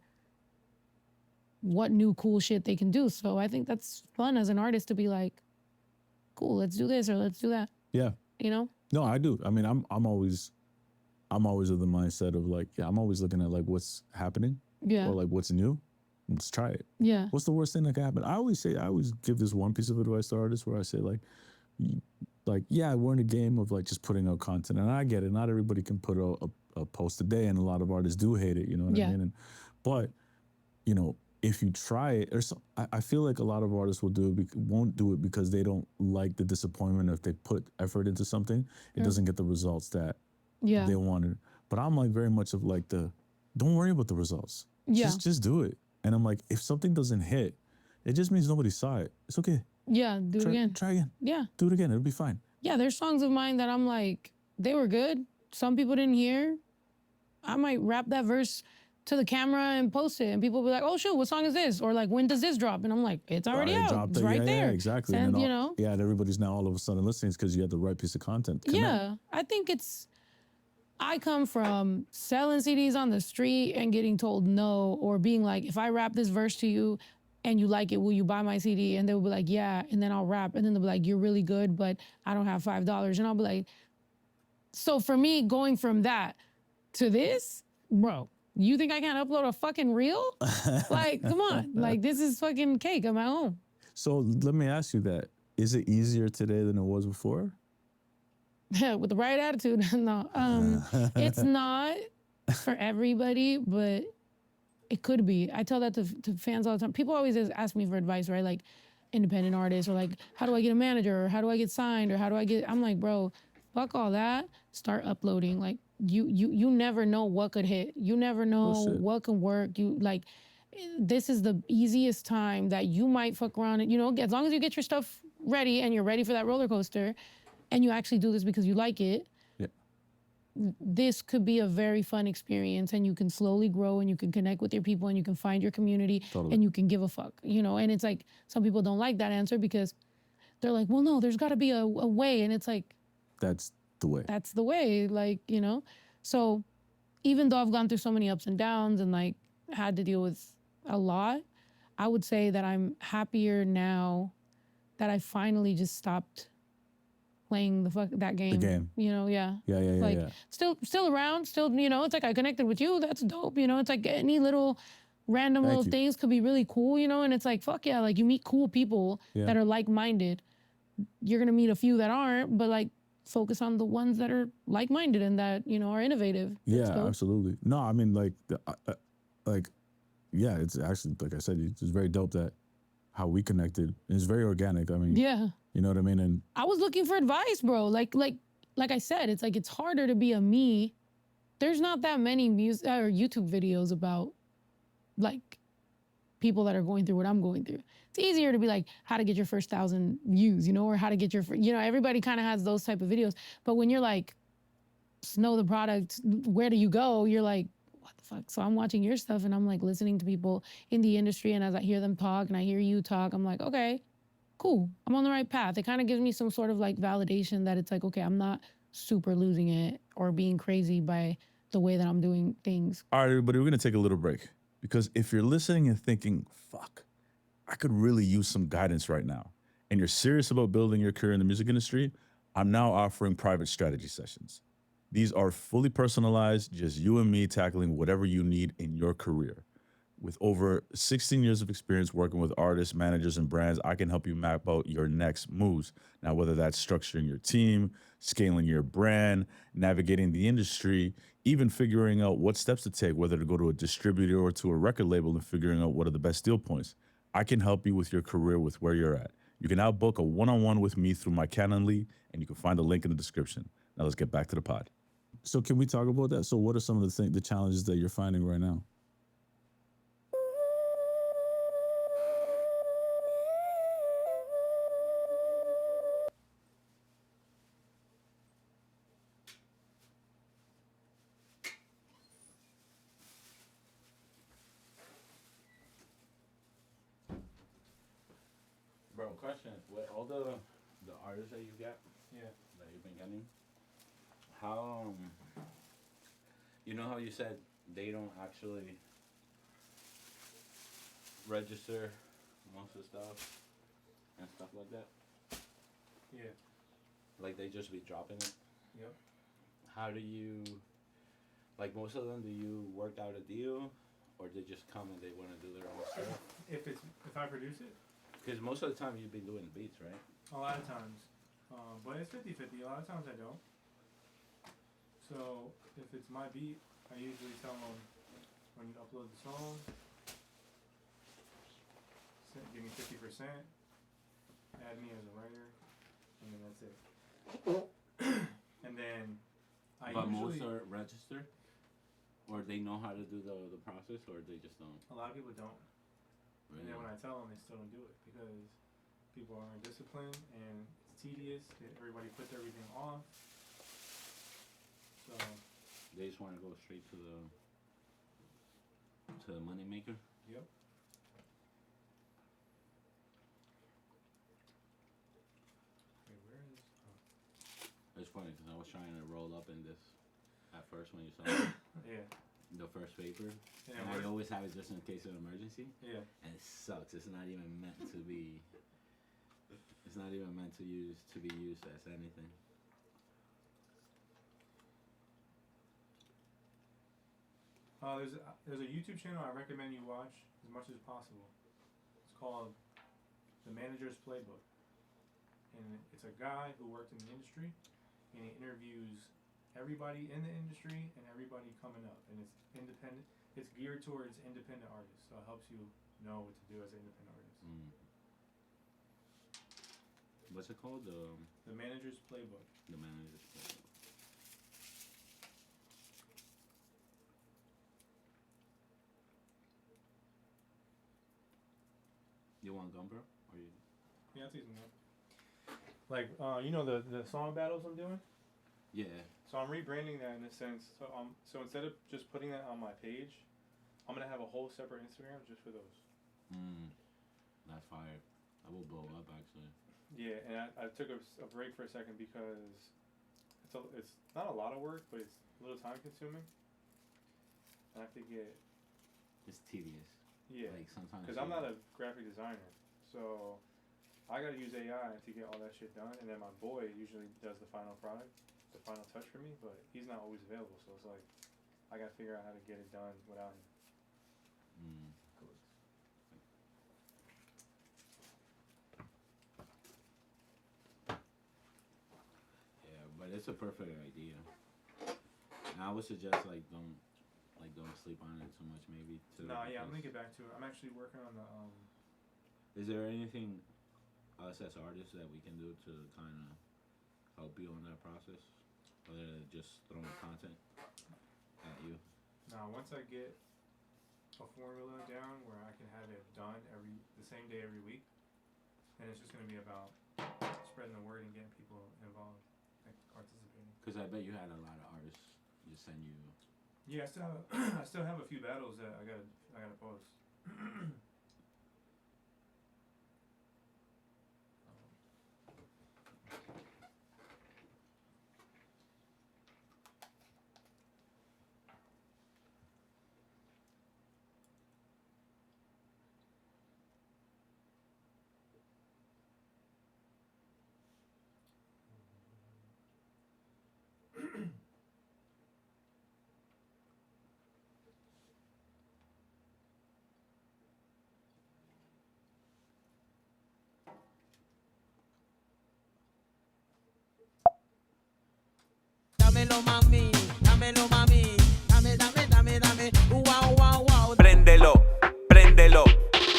what new cool shit they can do. So I think that's fun as an artist to be like, cool, let's do this or let's do that, Yeah. you know? No, I do. I mean, I'm always of the mindset of like, yeah, I'm always looking at like what's happening Yeah, or like what's new. Let's try it. yeah, What's the worst thing that can happen? I always give this one piece of advice to artists where I say like, yeah, we're in a game of like just putting out content, and I get it. Not everybody can put a post a day, and a lot of artists do hate it. You know what Yeah. I mean? But you know, if you try it, I feel like a lot of artists won't do it because they don't like the disappointment. If they put effort into something, it doesn't get the results that yeah, they wanted. But I'm like very much of like don't worry about the results. yeah, Just do it. And I'm like, if something doesn't hit, it just means nobody saw it. It's okay. yeah, do it again. Try again. Yeah. Do it again. It'll be fine. Yeah, there's songs of mine that I'm like, they were good. Some people didn't hear. I might rap that verse to the camera and post it, and people will be like, oh shoot, what song is this? Or like, when does this drop? And I'm like, it's already out. Dropped It's it. right Yeah, there. Yeah, exactly. And, then you know? Yeah, and everybody's now all of a sudden listening because you had the right piece of content. Connect. Yeah, I think I come from selling CDs on the street and getting told no, or being like, if I rap this verse to you and you like it, will you buy my CD? And they'll be like, yeah, and then I'll rap, and then they'll be like, you're really good, but I don't have $5. And I'll be like, so for me, going from that to this, bro, You think I can't upload a fucking reel? Like, come on. Like, this is fucking cake at my home. So let me ask you that. Is it easier today than it was before? With the right attitude, no. It's not for everybody, but it could be. I tell that to fans all the time. People always ask me for advice, right? Like independent artists, or like, how do I get a manager, or how do I get signed, or how do I get? I'm like, bro, fuck all that. Start uploading. Like you never know what could hit. You never know what can work. You like, this is the easiest time that you might fuck around. And, you know, as long as you get your stuff ready and you're ready for that roller coaster, and you actually do this because you like it. This could be a very fun experience, and you can slowly grow, and you can connect with your people, and you can find your community, and you can give a fuck, you know? And it's like, some people don't like that answer because they're like, well, no, there's gotta be a way. And it's like, that's the way. That's the way, like, you know? So even though I've gone through so many ups and downs and like had to deal with a lot, I would say that I'm happier now that I finally just stopped playing that game. The game. You know, yeah. Yeah. Like, still around, still, you know, it's like I connected with you, that's dope, you know? It's like any little random little things could be really cool, you know? And it's like, fuck yeah, like you meet cool people that are like-minded. You're gonna meet a few that aren't, but like focus on the ones that are like-minded and that, you know, are innovative. Yeah, absolutely. No, I mean, like, yeah, it's actually, like I said, it's very dope that how we connected. It's very organic. I mean, yeah. You know what I mean? And I was looking for advice, bro. Like I said, it's like, it's harder to be a me. There's not that many music or YouTube videos about like people that are going through what I'm going through. It's easier to be like, how to get your first 1,000 views, you know, or how to get your, you know, everybody kind of has those type of videos. But when you're like, know the product, where do you go? You're like, what the fuck? So I'm watching your stuff and I'm like listening to people in the industry, and as I hear them talk and I hear you talk, I'm like, okay, cool, I'm on the right path. It kind of gives me some sort of like validation that it's like, okay, I'm not super losing it or being crazy by the way that I'm doing things. all right, everybody, we're gonna take a little break, because if you're listening and thinking, fuck, I could really use some guidance right now, and you're serious about building your career in the music industry, I'm now offering private strategy sessions. These are fully personalized, just you and me tackling whatever you need in your career. With over 16 years of experience working with artists, managers, and brands, I can help you map out your next moves. Now, whether that's structuring your team, scaling your brand, navigating the industry, even figuring out what steps to take, whether to go to a distributor or to a record label, and figuring out what are the best deal points, I can help you with your career with where you're at. You can now book a one-on-one with me through my Calendly, and you can find the link in the description. Now let's get back to the pod. So can we talk about that? So what are some of the challenges that you're finding right now? Bro, question: with all the artists that you get, that you've been getting, how you know how you said they don't actually register most of the stuff and stuff like that? Yeah. Like they just be dropping it. Yep. How do you, like most of them, do you work out a deal, or they just come and they want to do their own stuff? If I produce it. Because most of the time you've been doing the beats, right? A lot of times. But it's 50-50. A lot of times I don't. So if it's my beat, I usually tell them when you upload the song, give me 50%, add me as a writer, and then that's it. And then But most are registered, or they know how to do the process, or they just don't. A lot of people don't. Really? And then when I tell them, they still don't do it because people aren't disciplined and it's tedious. Everybody puts everything off. So they just want to go straight to the money maker. Yep. Wait, where is? Oh. It's funny because I was trying to roll up in this at first when you saw it. Yeah. The first paper. Yeah, and I always have it just in case of emergency. Yeah. And it sucks. It's not even meant to be. It's not even meant to be used as anything. There's a YouTube channel I recommend you watch as much as possible. It's called The Manager's Playbook, and it's a guy who worked in the industry, and he interviews everybody in the industry and everybody coming up, and it's independent. It's geared towards independent artists, so it helps you know what to do as an independent artist. What's it called? The Manager's Playbook. The Manager's Playbook. You want gum, bro? Or you? Yeah, I'll take some gum. Like, you know the song battles I'm doing? Yeah. So I'm rebranding that in a sense. So instead of just putting that on my page, I'm gonna have a whole separate Instagram just for those. That's fire. That will blow up actually. Yeah, and I took a break for a second because it's not a lot of work, but it's a little time consuming. And I forget. It's tedious. Yeah. Like sometimes. Because I'm not a graphic designer, so I gotta use AI to get all that shit done, and then my boy usually does the final product, the final touch for me, but he's not always available, so it's like I gotta figure out how to get it done without him. Yeah, but it's a perfect idea. And I would suggest don't sleep on it too much, maybe. Nah, yeah, I'm gonna get back to it. I'm actually working on the Is there anything us as artists that we can do to kind of help you on that process, other than just throwing content at you? Now, once I get a formula down where I can have it done the same day every week, then it's just gonna be about spreading the word and getting people involved, like participating. Because I bet you had a lot of artists just send you. Yeah, I still have a few battles that I gotta post. Dámelo mami, dámelo mami, dame, wow, wow, wow. Préndelo, préndelo,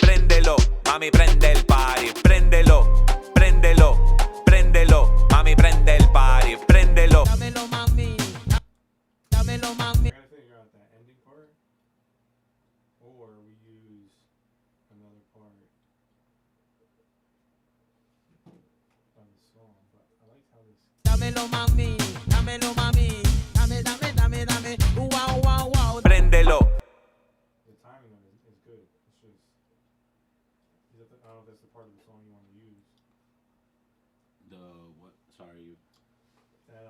préndelo, mami prende el party, préndelo, préndelo, préndelo, mami prende el party, préndelo. Dámelo mami, dámelo mami. I gotta figure out that ending part, or we use another part on the song. But I liked how this. Dámelo mami, dámelo mami, dame, wow, wow, wow. Préndelo. The timing of it is good. It's just. I don't know if that's the part of the song you want to use. The what? Sorry. That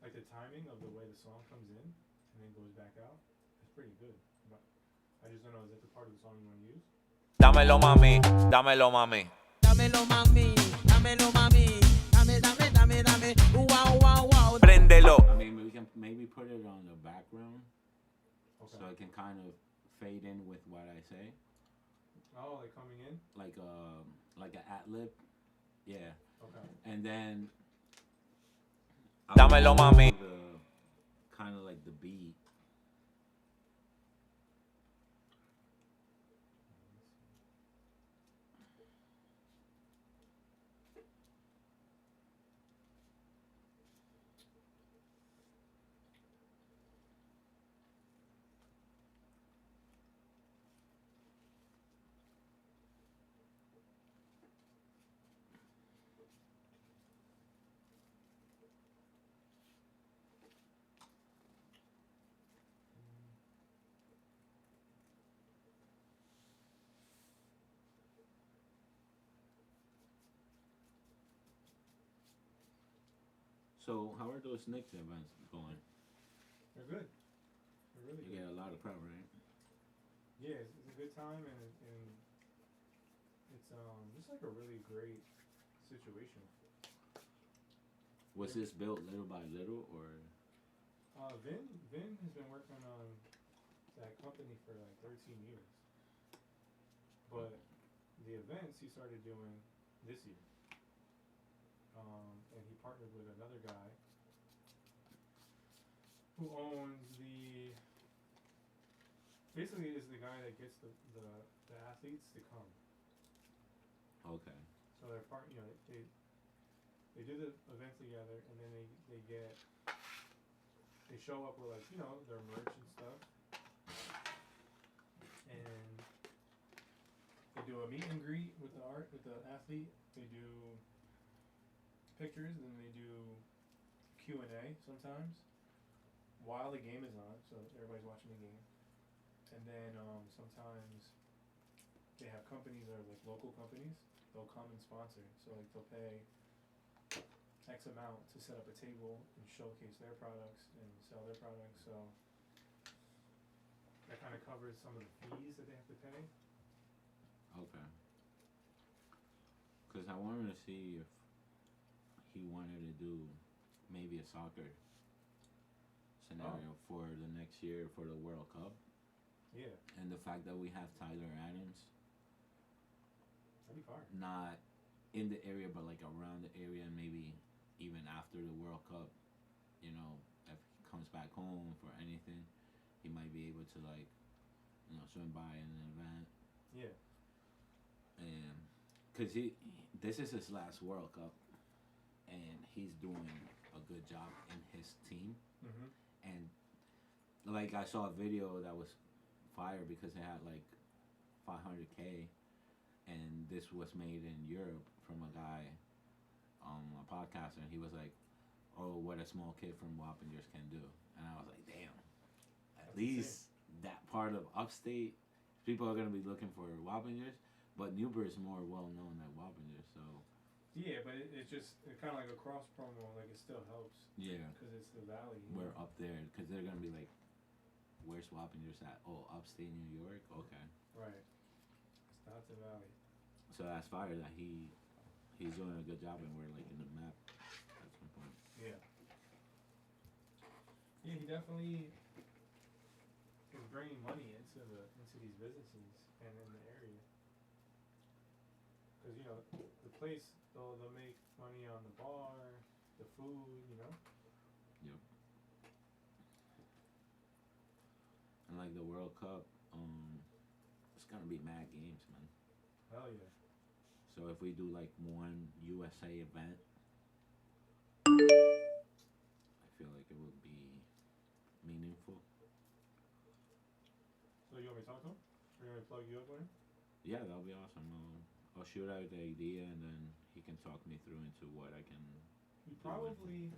like the timing of the way the song comes in and then goes back out. It's pretty good. But I just don't know, is that the part of the song you want to use? Dámelo mami, dámelo mami. Dámelo mami, dámelo mami, dame, wow, wow, wow. Préndelo. I mean, we can maybe put it on the background, Okay. so it can kind of fade in with what I say, Oh, like coming in? like an ad-lib. Yeah. Okay. And then Dámelo, mami. The kind of like the beat. So how are those Knicks events going? They're good. They're really You good. get a lot of crowd, right? Yeah, it's a good time, and it's just like a really great situation. Was this built little by little, or? Vin has been working on that company for like 13 years. But the events he started doing this year. And he partnered with another guy who owns basically is the guy that gets the athletes to come. Okay. So they're they do the event together, and then they show up with, like, their merch and stuff, and they do a meet and greet with the athlete. They do pictures, and they do Q&A sometimes while the game is on, so everybody's watching the game. And then sometimes they have companies that are like local companies. They'll come and sponsor. So like they'll pay X amount to set up a table and showcase their products and sell their products. So that kind of covers some of the fees that they have to pay. Okay. Because I wanted to see if he wanted to do maybe a soccer scenario for the next year for the World Cup. Yeah. And the fact that we have Tyler Adams, that'd be fire. not in the area, but like around the area, and maybe even after the World Cup, if he comes back home for anything, he might be able to, like, swim by in an event. Yeah. And because this is his last World Cup, and he's doing a good job in his team. Mm-hmm. And like I saw a video that was fire because it had like 500K, and this was made in Europe from a guy, a podcaster, and he was like, "Oh, what a small kid from Wappingers can do," and I was like, "Damn, at least that part of upstate, people are gonna be looking for Wappingers, but Newburgh is more well known than Wappingers, so." Yeah, but it's kind of like a cross promo. Like, it still helps. Yeah. Because it's the valley. We're up there, because they're gonna be like, "Where's Wappingers at?" "Oh, upstate New York." Okay. Right. It's not the valley. So that's fire that he's doing a good job, and we're like in the map at some point. Yeah. Yeah, he definitely is bringing money into these businesses and in the area. Because the place, they'll make money on the bar, the food, Yep. And like the World Cup, it's gonna be mad games, man. Hell yeah. So if we do like one USA event, I feel like it would be meaningful. So you want me to talk to him? Or you want me to plug you up with him? Yeah, that'll be awesome. I'll shoot out the idea, and then he can talk me through into what I can. You probably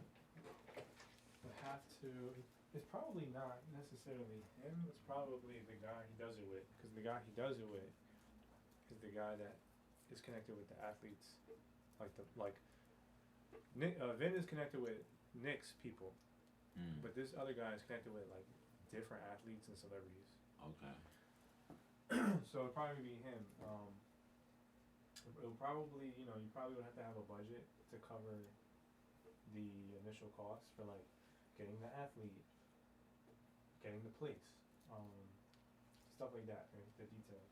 would have to. It's probably not necessarily him. It's probably the guy he does it with, because the guy he does it with is the guy that is connected with the athletes. Vin is connected with Nick's people, but this other guy is connected with like different athletes and celebrities. Okay. So it'll probably be him. It'll probably, you probably would have to have a budget to cover the initial costs for like getting the athlete, getting the place, stuff like that, right? The details.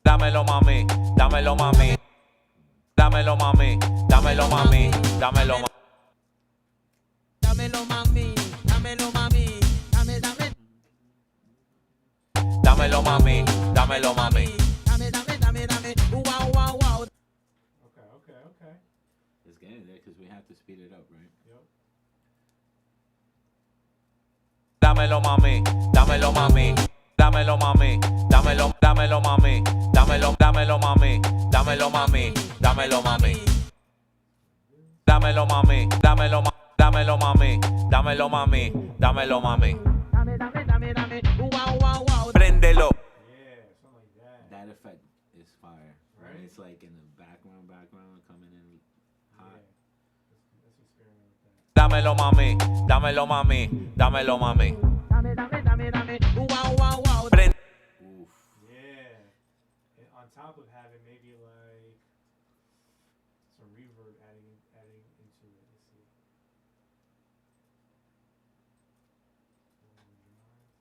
Dámelo mami, dámelo mami, dámelo mami, dámelo mami, dámelo mami. Dámelo mami, dámelo mami, dame, dame. Dámelo mami, dámelo mami. Dame, dame, dame, dame. Wow, wow, wow. Okay. It's getting there because we have to speed it up, right? Yep. Dámelo mami, dámelo mami, dámelo mami, dámelo, dámelo mami, dámelo, dámelo mami, dámelo mami, dámelo mami. Dámelo mami, dámelo, dámelo mami, dámelo mami, dámelo mami. Dame, dame, dame, dame. Wow, wow, wow. Préndelo. Yeah, something like that. That effect is fire. Right? When it's like in the background coming in hot. Yeah. Let's experiment with that. Dámelo mami, dámelo mami, dámelo mami.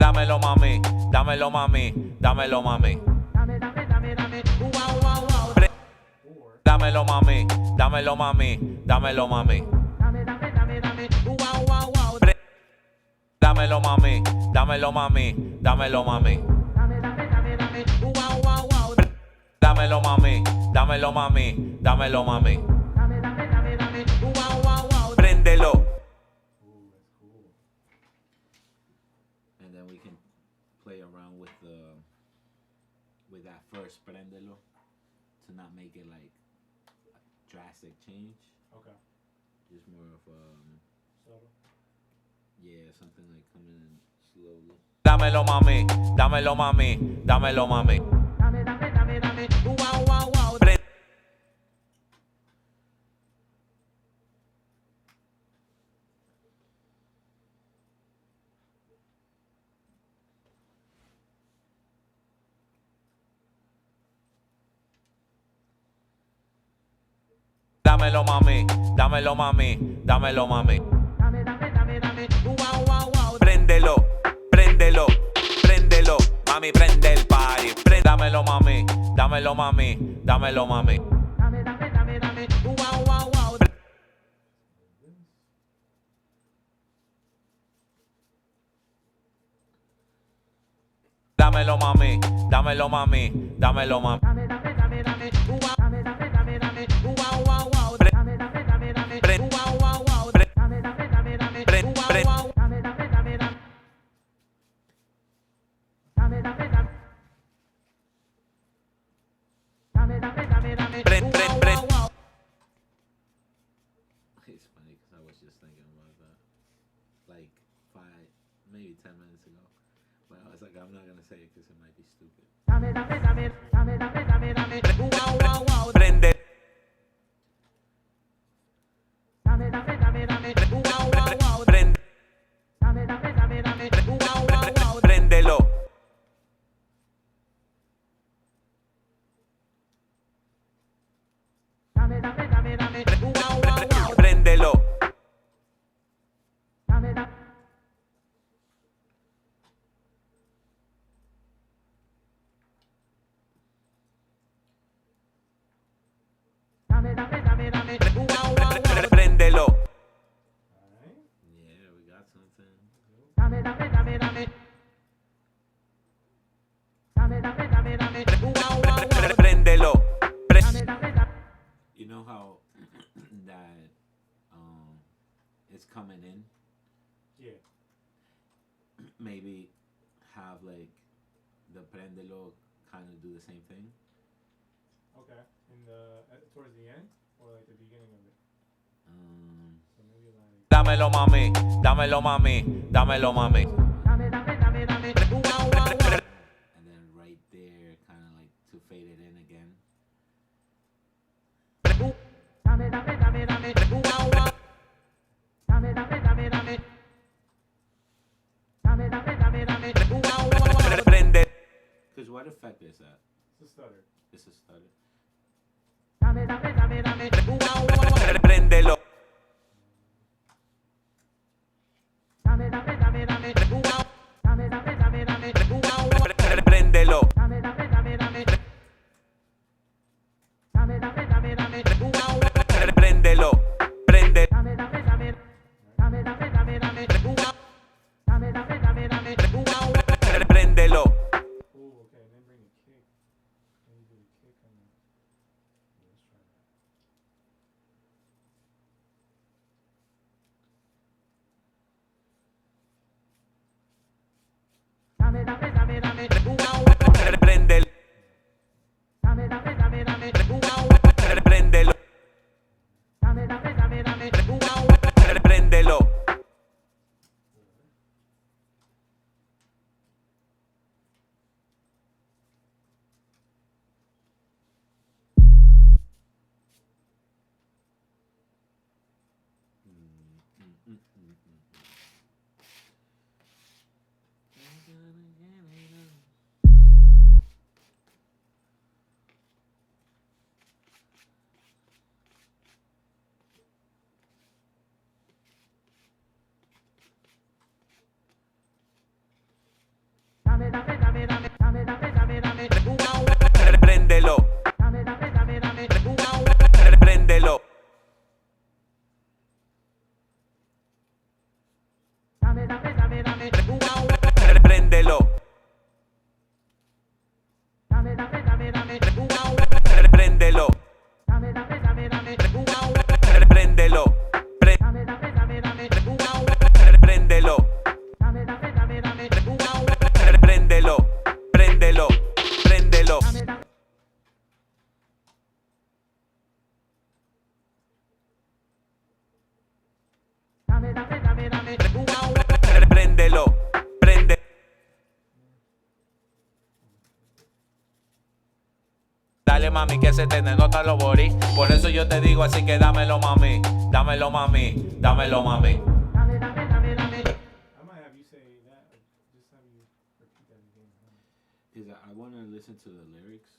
Dámelo mami, dámelo mami, dámelo mami. Dámelo mami, dámelo mami, dámelo mami. Dámelo mami, dámelo mami, dámelo mami. Dámelo mami, dámelo mami, dámelo mami. Préndelo. Ooh, that's cool. And then we can play around with that first prendelo to not make it like a drastic change. Okay. Just more of Subtle. yeah, something like coming in slowly. Dámelo mami, dámelo mami, dámelo mami. Dámelo mami, dámelo mami, dámelo mami. Préndelo, préndelo, préndelo, mami prende el party. Dámelo mami, dámelo mami, dámelo mami. Dámelo mami, dámelo mami, dámelo mami. It's funny because I was just thinking about that like 10 minutes ago. But I was like, I'm not gonna say it because it might be stupid. Prende. Préndelo. Préndelo. Préndelo. Alright. Yeah, we got something. Préndelo. You know how that it's coming in? Yeah. Maybe have like the prendelo kind of do the same thing. Okay. In the towards the end or like the beginning of it. So maybe like. Dámelo mami, dámelo mami, dámelo mami. And then right there, kind of like to fade it in again. Prende. Because what effect is that? It's a stutter. It's a stutter. Préndelo. Préndelo. Préndelo. Prende. Préndelo. Ooh, okay. And then bring a kick. Then you do the kick on the. Yeah, let's try that. Préndelo. Préndelo. Préndelo. Dale mami que se te nota los body. Por eso yo te digo así que dámelo mami, dámelo mami, dámelo mami. I might have you say that. Just have you repeat that again. Is I want to listen to the lyrics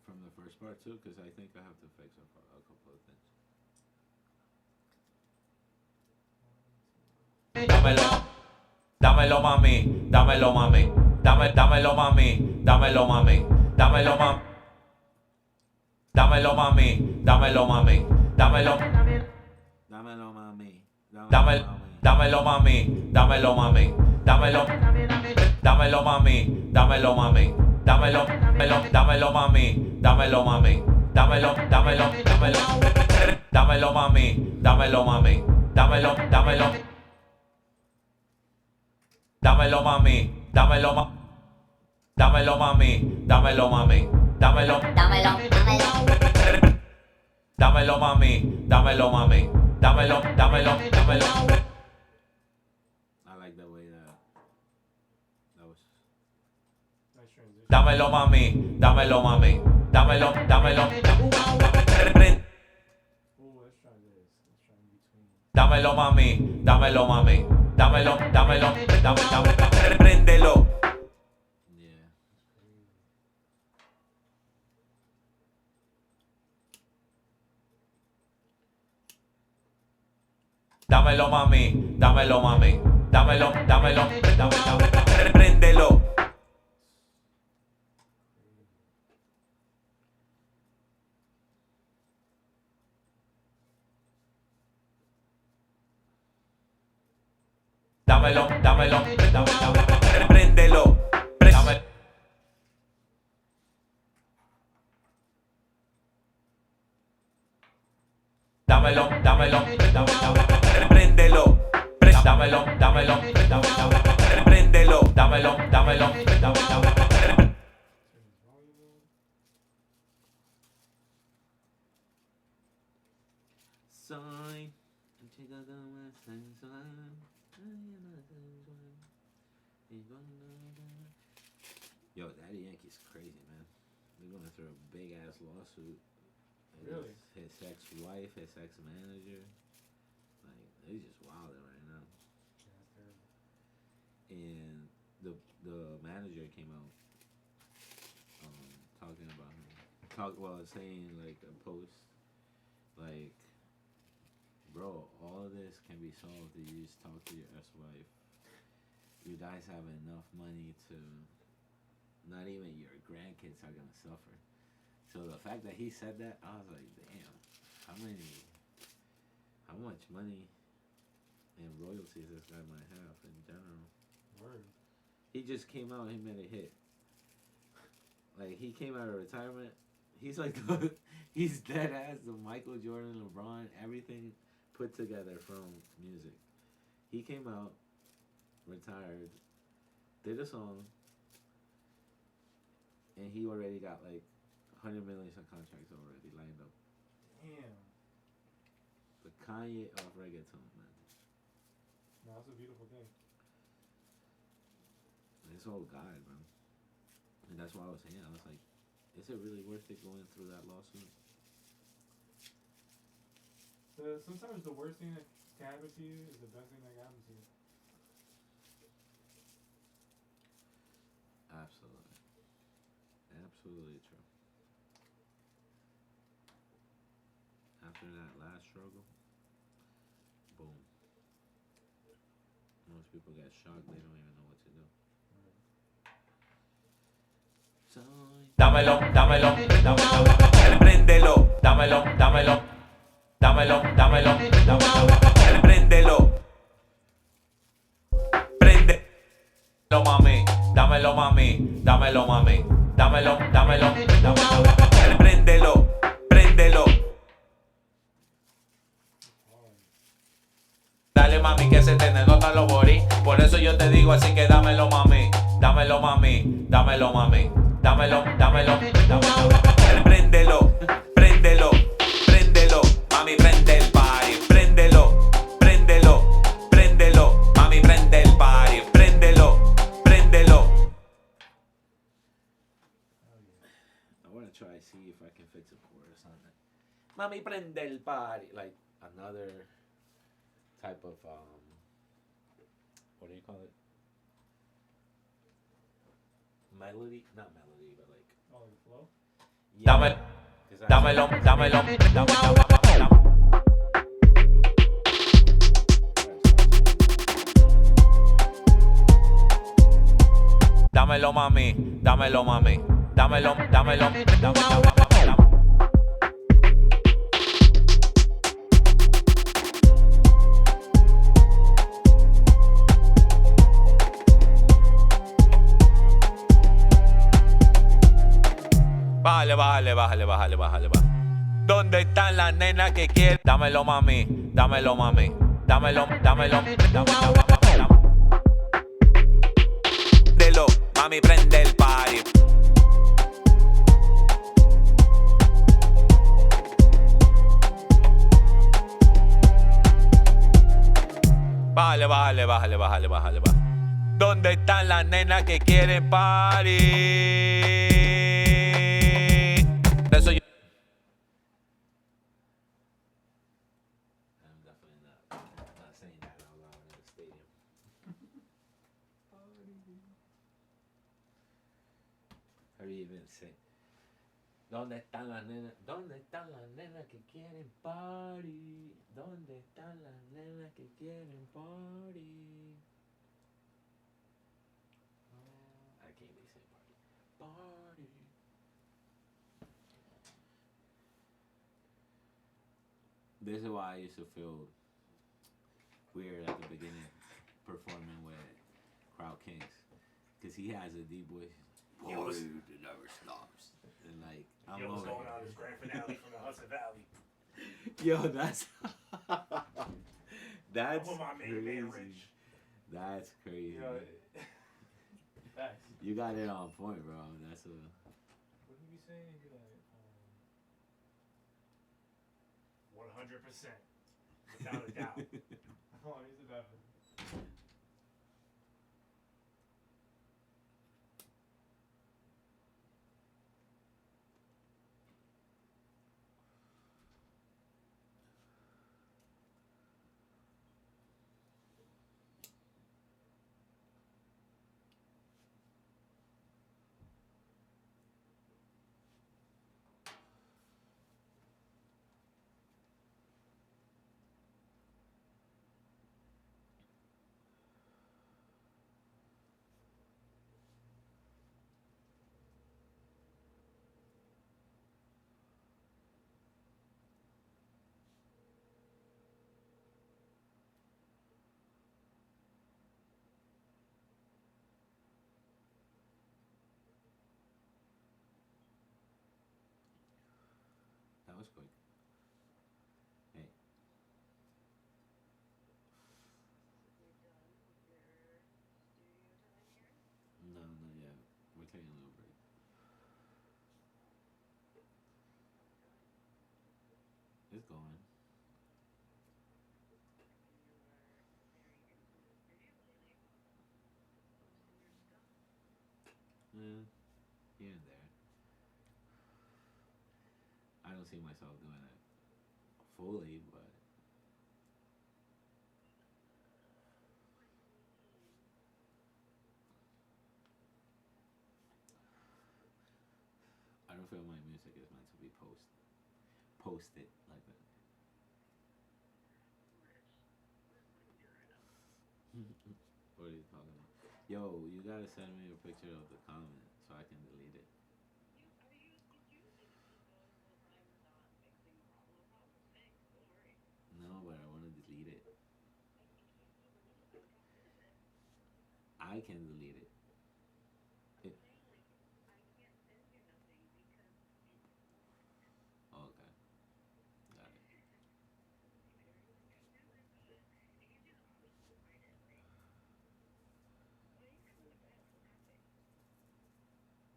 from the first part too, because I think I have to fix a couple of things. Dámelo, dámelo mami, dámelo mami, dámelo mami, dámelo mami, dámelo mami, dámelo mami, dámelo mami, dámelo, Dámelo mami. dámelo mami, dámelo mami, dámelo, dámelo mami, dámelo mami, dámelo, dámelo mami, dámelo mami, dámelo, dámelo mami, dámelo mami, dámelo, dámelo mami, dámelo mami, dámelo mami, dámelo, dámelo mami, dámelo mami, dámelo, I like the way that was. Nice transition. dámelo mami, dámelo mami, dámelo, Oh, let's try this. Let's try in between. dámelo mami, dámelo mami, dámelo, préndelo. Yeah. Dámelo mami, dámelo mami, dámelo, préndelo. Dámelo, préndelo, préndelo. Dámelo, préndelo, dámelo, préndelo, dámelo, Sign. Yo, Daddy Yankee's crazy, man. They're going through a big ass lawsuit. Really? His ex-wife, his ex-manager. Like, they just wilding right now. Yeah, that's terrible. And the manager came out talking about him. Saying like a post like, bro, all of this can be solved if you just talk to your ex-wife. You guys have enough money to, not even your grandkids are gonna suffer. So the fact that he said that, I was like, damn, how much money and royalties this guy might have in general. Word. He just came out, he made a hit. Like, he came out of retirement. He's like, he's dead ass the Michael Jordan, LeBron, everything put together from music. He came out, retired, did a song, and he already got like 100 million contracts already lined up. Damn. The Kanye of reggaeton, man. No, that's a beautiful thing. This whole guy, bro. And that's why I was saying, I was like, is it really worth it going through that lawsuit? Sometimes the worst thing that can happen to you is the best thing that can happen to you. Absolutely. Absolutely true. After that last struggle, boom. Most people get shocked, they don't even know what to do. So, Dámelo, préndelo, dámelo, préndelo. Préndelo, mami, dámelo, mami, dámelo, mami, dámelo, préndelo, préndelo. Dale, mami, que se te nota los body. Por eso yo te digo así que dámelo, mami, dámelo, mami, dámelo, mami. Dámelo, préndelo, préndelo, préndelo, mami, prende el party, préndelo, préndelo, préndelo, mami, prende el party, préndelo, préndelo. I want to try to see if I can fix a port or something. Mami prende el party. Like another type of what do you call it? Melody? Not melody, but like. Oh, the flow? Dámelo, dámelo, dámelo, dámelo. Dámelo, mami, dámelo, mami. Dámelo, dámelo, dámelo. Bájale, bájale, bájale, bájale, bájale, bájale. ¿Dónde están las nenas que quieren? Dámelo, mami, dámelo, mami. Dámelo, dámelo, dámelo. Préndelo, mami, prende el party. Bájale, bájale, bájale, bájale, bájale, bájale. ¿Dónde están las nenas que quieren party? Eso yo. I'm definitely not saying that out loud in the stadium. How do you even say? ¿Dónde están las nenas? ¿Dónde están las nenas que quieren party? ¿Dónde están las nenas que quieren party? I can't be saying party. Party. This is why I used to feel weird at the beginning performing with Crowd Kings. Because he has a deep voice. Party that never stops. And like, I'm Yo, what's over going on? This grand finale from the Hudson Valley. Yo, that's that's I put my main man crazy. rich. That's crazy. You know, facts. You got it on point, bro. That's a. What did you be saying? You're like, 100%, without a doubt. Oh, he's about to. That was quick. Hey. No, not yet. We're taking a little break. It's going. Yeah, here and there. I don't see myself doing it fully, but I don't feel my music is meant to be posted like that. What are you talking about? Yo, you gotta send me a picture of the comment so I can delete it. No, but I want to delete it. I can delete it. Oh, okay. Got it.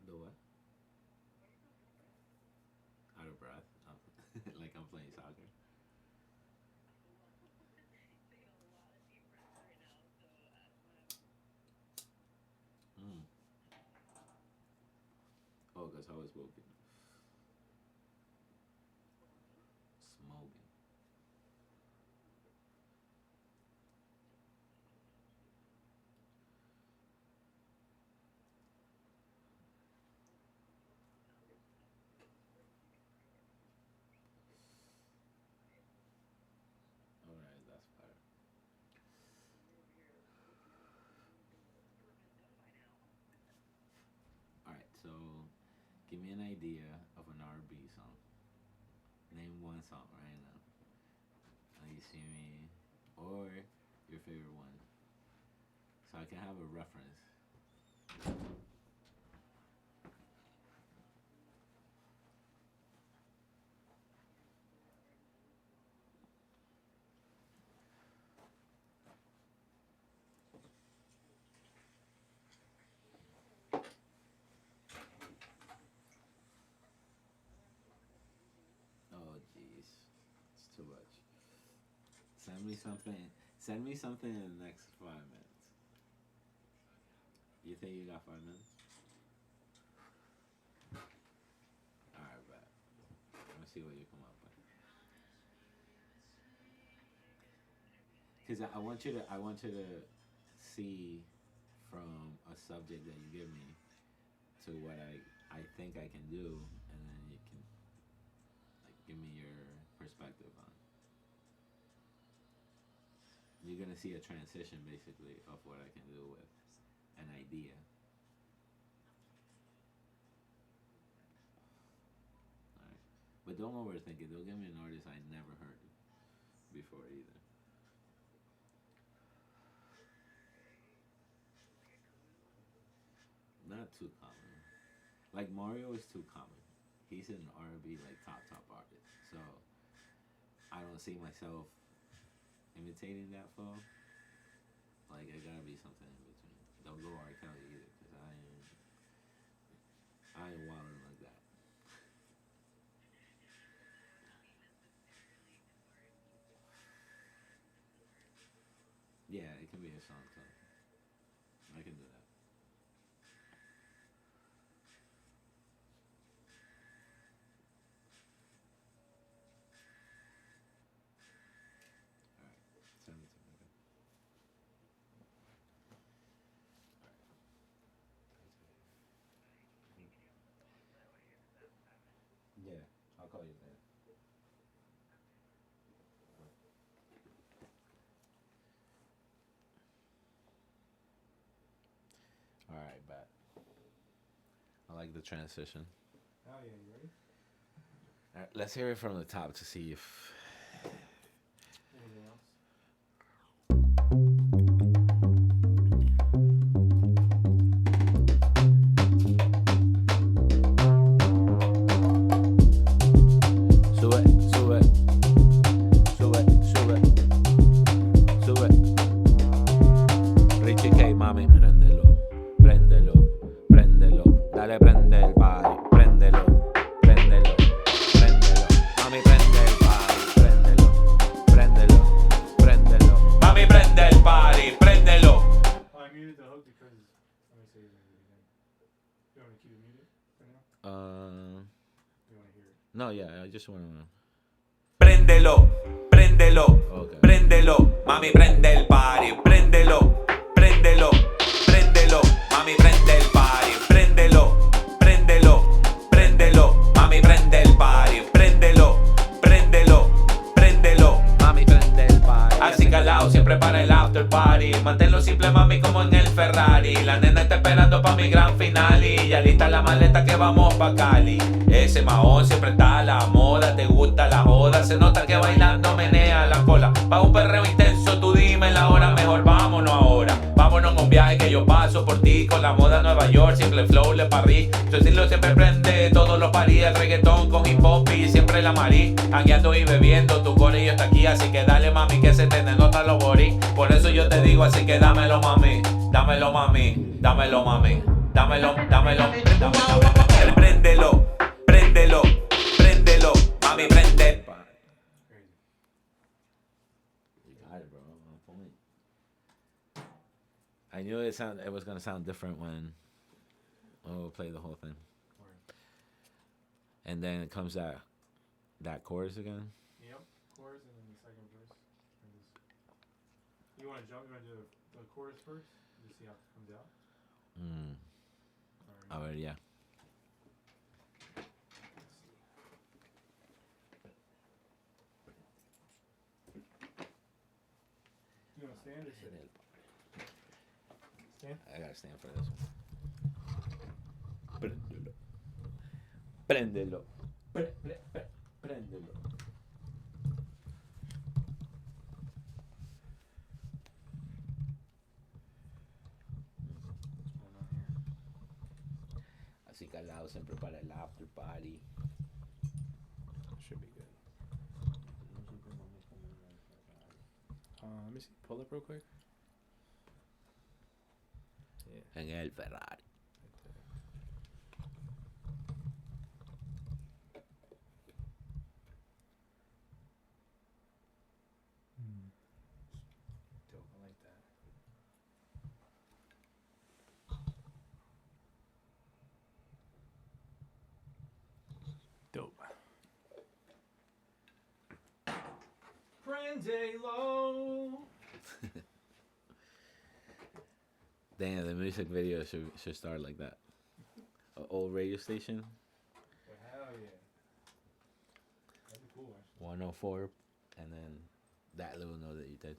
The what? Out of breath. Like I'm playing soccer. Oh, because I was woken. give me an idea of an R&B song. Name one song right now. You see me, or your favorite one, so I can have a reference. Oh jeez, it's too much. Send me something. Send me something in the next 5 minutes. You think you got 5 minutes? Alright, bet. Let's see what you come up with. Cause I want you to see from a subject that you give me to what I think I can do, and then you can like give me your perspective on it. You're gonna see a transition basically of what I can do with an idea. Alright. But don't overthink it. They'll give me an artist I never heard before either. Not too common. Like Mario is too common. He's an R&B like top artist. So I don't see myself imitating that flow. Like it gotta be something in between. Don't go R. Kelly either, cause I ain't wilding like that. Yeah, it can be a song too. I can do that. Alright, send it to me. Okay? Yeah, I'll call you later. Alright, bet. I like the transition. Oh yeah, you ready? Alright, let's hear it from the top to see if Anything else? sube, sube, sube, sube, sube. Richie K, mami, préndelo, préndelo, préndelo, dale prende el party, préndelo, préndelo, préndelo, mami prende el party, préndelo, préndelo, préndelo, mami prende el party, préndelo. Oh, I muted the hook because let me say it again. You want to keep it muted for now? You want to hear it? No, yeah, I just want to. Préndelo, préndelo, Okay. préndelo, mami prende el party, préndelo, préndelo, préndelo, mami prende el party, préndelo, préndelo, préndelo, mami prende el party, préndelo, préndelo, préndelo, Mami prende el party. así calado siempre para el after party, manténlo simple mami como en el Ferrari, la nena está esperando pa' mi gran final y ya lista la maleta que vamos pa' Cali, ese mahón siempre está a la moda, te gusta la joda, se nota que bailando menea la cola, pa' un perreo intenso tú dime la hora, mejor vámonos ahora, vámonos en un viaje que yo paso por ti, con la moda Nueva York, simple flow, Le Paris, su estilo siempre prende, todos los paris, el reggaetón con hip hop y siempre la marí, hangueando y bebiendo, tu corillo está aquí, así que dale mami que se te nota los boris, por eso yo te digo, así que dámelo mami, dámelo mami, dámelo mami, dámelo, dámelo, dámelo, préndelo, préndelo, préndelo, mami prende. Crazy. You got it, bro. On point. I knew it was gonna sound different when we'll play the whole thing, Word. and then it comes that chorus again. Yep. Chorus and then the second verse. You want to jump? You want to do the chorus first? Just see how it comes out. Or Alright, yeah. you want to stand or sit? Stand. I gotta stand for this one. Préndelo. Préndelo. Así calado siempre para el after party. Should be good. Let me see. Pull up real quick. Yeah. En el Ferrari. Dope. I like that. Dope. Prendelo. Damn, the music video should start like that. An old radio station. Hell yeah. That'd be cool. 104, and then that little note that you did.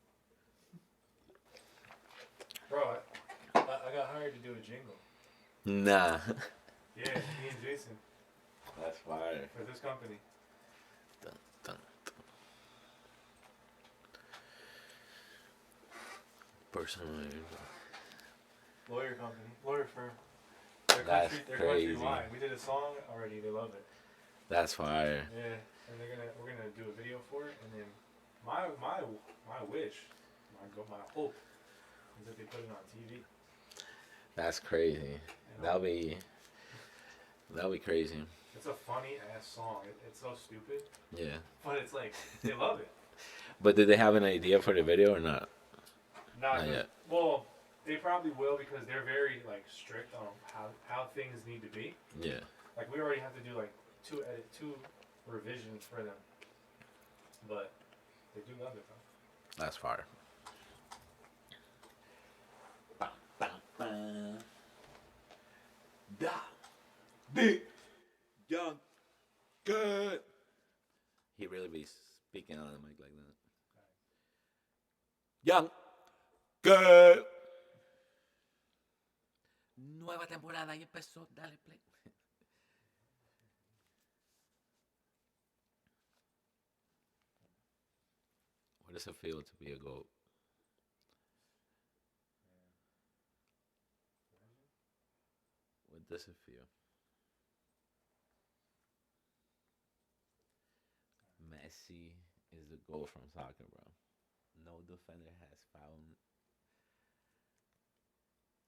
Bro, I got hired to do a jingle. Nah. Yeah, me and Jason That's fire. for this company. Dun, dun, dun. Personal. Lawyer company, lawyer firm. That's They're crazy. countrywide. We did a song already. They love it. That's fire. Yeah, and we're gonna do a video for it, and then my wish, my hope is that they put it on TV. That's crazy. That'll be crazy. It's a funny ass song. It's so stupid, Yeah. but it's like they love it. But did they have an idea for the video or not? Not Not good. yet. Well, they probably will because they're very like strict on how things need to be. Yeah. Like we already have to do like two revisions for them, but they do love it though. That's fire. Da. Big. Young. Good. He really be speaking on the mic like that. Young. Good. Nueva temporada y empezó. Dale play. What does it feel to be a GOAT? What does it feel? Messi is the GOAT from soccer, bro. No defender has found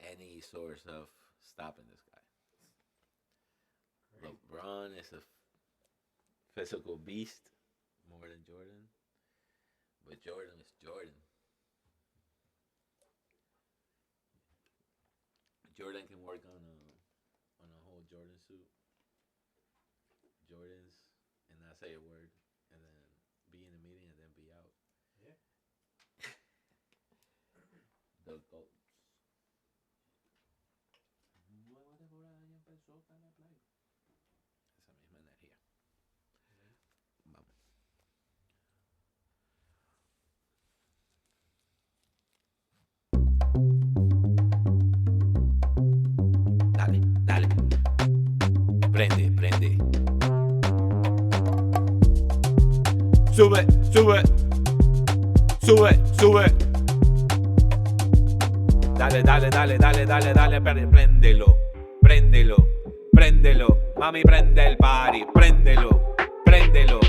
any source of stopping this guy. LeBron is a physical beast more than Jordan, but Jordan is Jordan. Jordan can work on a whole Jordan suit, Jordans, and not say a word, and then be in a meeting and then be out. Yeah. The GOATs. Nueva temporada ya empezó, dale play. Esa misma energía. Vamos. Dale, dale. Prende, prende. Sube, sube. Sube, sube. Dale, dale, dale, dale, dale, dale, préndelo, préndelo, préndelo, mami prende el party, préndelo, préndelo,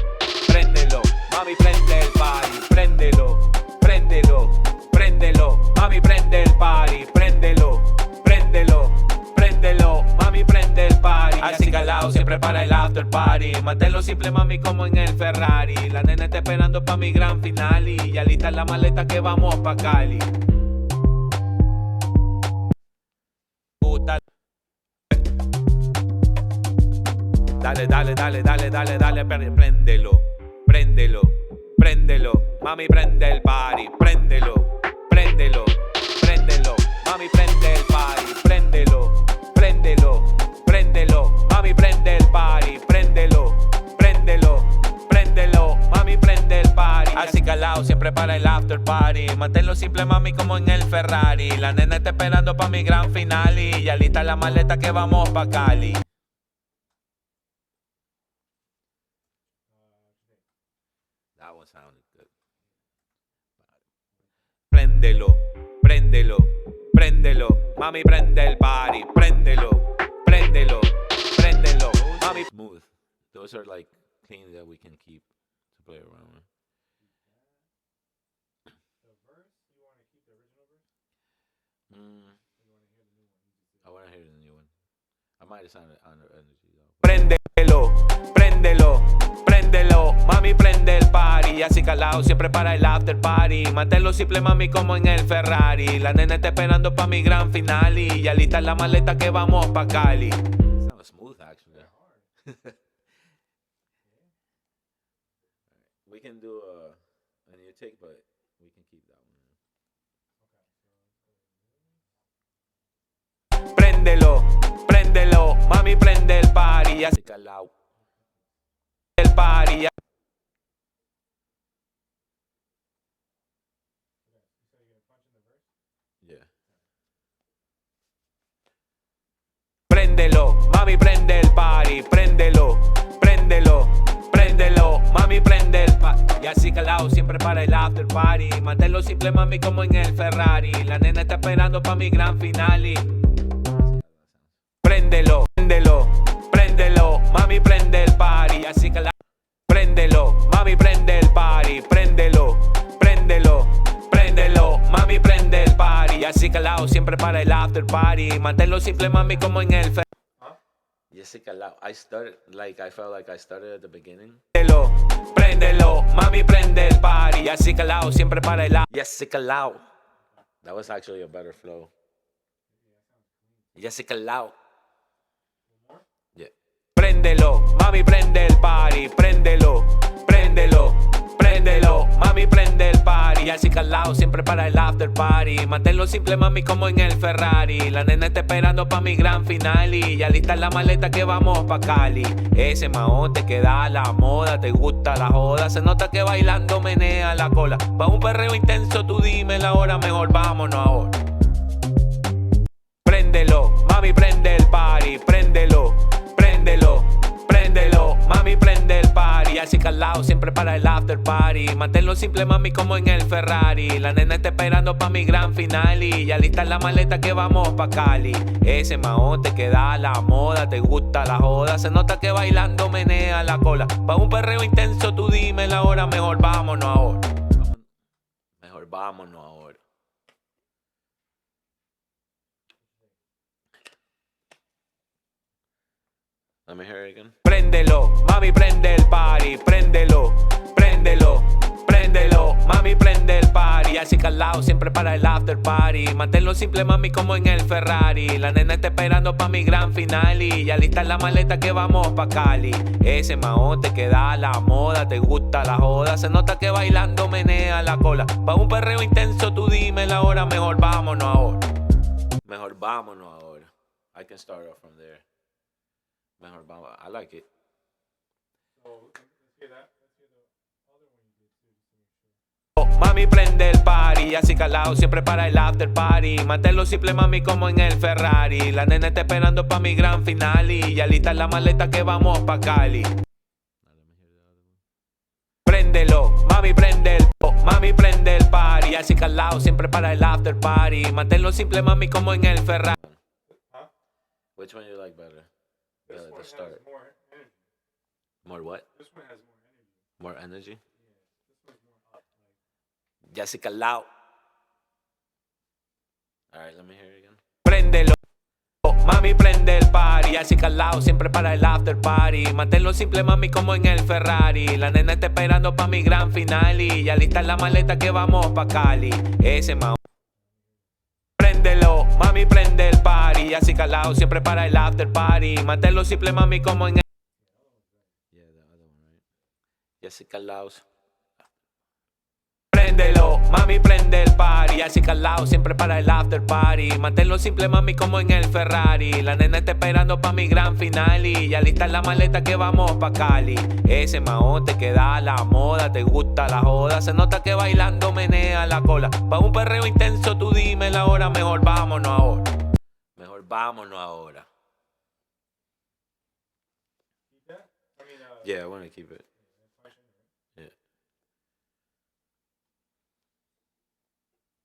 préndelo, mami prende el party, préndelo, préndelo, préndelo, mami prende el party, préndelo, préndelo, préndelo, mami prende el party. Así calado siempre para el after party, manténlo simple mami como en el Ferrari, la nena está esperando pa' mi gran final y ya lista la maleta que vamos pa' Cali. Dale, dale, dale, dale, dale, dale, préndelo, préndelo, préndelo, mami prende el party, préndelo, préndelo, préndelo, mami prende el party, préndelo, préndelo, préndelo, mami prende el party, préndelo, préndelo, préndelo, mami prende el party. Así calado siempre para el after party, manténlo simple mami como en el Ferrari, la nena está esperando pa' mi gran final y ya lista la maleta que vamos pa' Cali. préndelo, préndelo, préndelo. Mami, prende el party, préndelo, préndelo, préndelo. Mami. Smooth. Those are like clean that we can keep to play around with. The verse, you want to keep the original verse? I want to hear the new one. I might have sounded on the energy though. Préndelo, préndelo, préndelo. Mami, prende el party. Así calado siempre para el after party. Manténlo simple, mami, como en el Ferrari. La nena está esperando pa' mi gran final. Y ya lista la maleta que vamos pa' Cali. It sounds smooth actually. We can do a new take, but we can keep that one. Préndelo, préndelo. Mami, prende el party. Así calado. El party. Yeah. Préndelo, mami, prende el party. Préndelo, préndelo, préndelo. Mami, prende el party. Y así calado siempre para el after party. Manténlo simple, mami, como en el Ferrari. La nena está esperando pa' mi gran final. Y préndelo, préndelo, préndelo. Mami, prende el party. Así calado. Préndelo, mami, prende el party. Préndelo, préndelo, préndelo. Mami, prende el party. Así calado siempre para el after party. Manténlo simple, mami, como en el Ferrari. Jessica Lau. I felt like I started at the beginning. Préndelo, préndelo, mami, prende el party. Así calado siempre para el Jessica Lau. That was actually a better flow. Jessica Lau. Yeah. Préndelo, mami, prende el party. Préndelo, préndelo, préndelo. Mami, prende el party. Así calado siempre para el after party. Manténlo simple, mami, como en el Ferrari. La nena está esperando pa' mi gran final. Y ya lista la maleta que vamos pa' Cali. Ese mahón te queda a la moda. Te gusta la joda. Se nota que bailando menea la cola. Pa' un perreo intenso tú dime la hora. Mejor vámonos ahora. Préndelo, mami, prende el party. Préndelo, préndelo, préndelo. Mami, prende el party. Así calado siempre para el after party. Manténlo simple, mami, como en el Ferrari. La nena está esperando pa' mi gran final. Y ya lista la maleta que vamos pa' Cali. Ese mahón te queda a la moda. Te gusta la joda. Se nota que bailando menea la cola. Pa' un perreo intenso tú dime la hora. Mejor vámonos ahora. Mejor vámonos ahora. Let me hear it again. Préndelo, mami, prende el party. Préndelo, préndelo, préndelo. Mami, prende el party. Así calado siempre para el after party. Manténlo simple, mami, como en el Ferrari. La nena está esperando pa' mi gran final. Y ya lista la maleta que vamos pa' Cali. Ese mahón te queda a la moda. Te gusta la joda. Se nota que bailando menea la cola. Pa' un perreo intenso tú dime la hora. Mejor vámonos ahora. Mejor vámonos ahora. I can start off from there. Mejor vámonos. I like it. So let's hear that. Let's hear the other one you did too, just to make sure. Mami, prende el party. Así calado siempre para el after party. Manténlo simple, mami, como en el Ferrari. La nena está esperando pa' mi gran final. Y ya lista la maleta que vamos pa' Cali. Préndelo, mami, prende el party. Así calado siempre para el after party. Manténlo simple, mami, como en el Ferrari. Which one you like better? This one The has start. more energy. More what? This one has more energy. More energy? This one's more up. Like, Jessica Lau. Alright, let me hear it again. Préndelo, mami, prende el party. Así calado siempre para el after party. Manténlo simple, mami, como en el Ferrari. La nena está esperando pa' mi gran final. Y ya lista la maleta que vamos pa' Cali. Ese mahón. Préndelo, mami, prende el party. Así calado siempre para el after party. Manténlo simple, mami, como en el Yeah, the other one, right? Jessica Laus. Préndelo, mami, prende el party. Así calado siempre para el after party. Manténlo simple, mami, como en el Ferrari. La nena está esperando pa' mi gran final. Y ya lista la maleta que vamos pa' Cali. Ese mahón te queda a la moda. Te gusta la joda. Se nota que bailando menea la cola. Pa' un perreo intenso tú dime la hora. Mejor vámonos ahora. Mejor vámonos ahora. keep that? I mean, Yeah, I want to keep it. Yeah.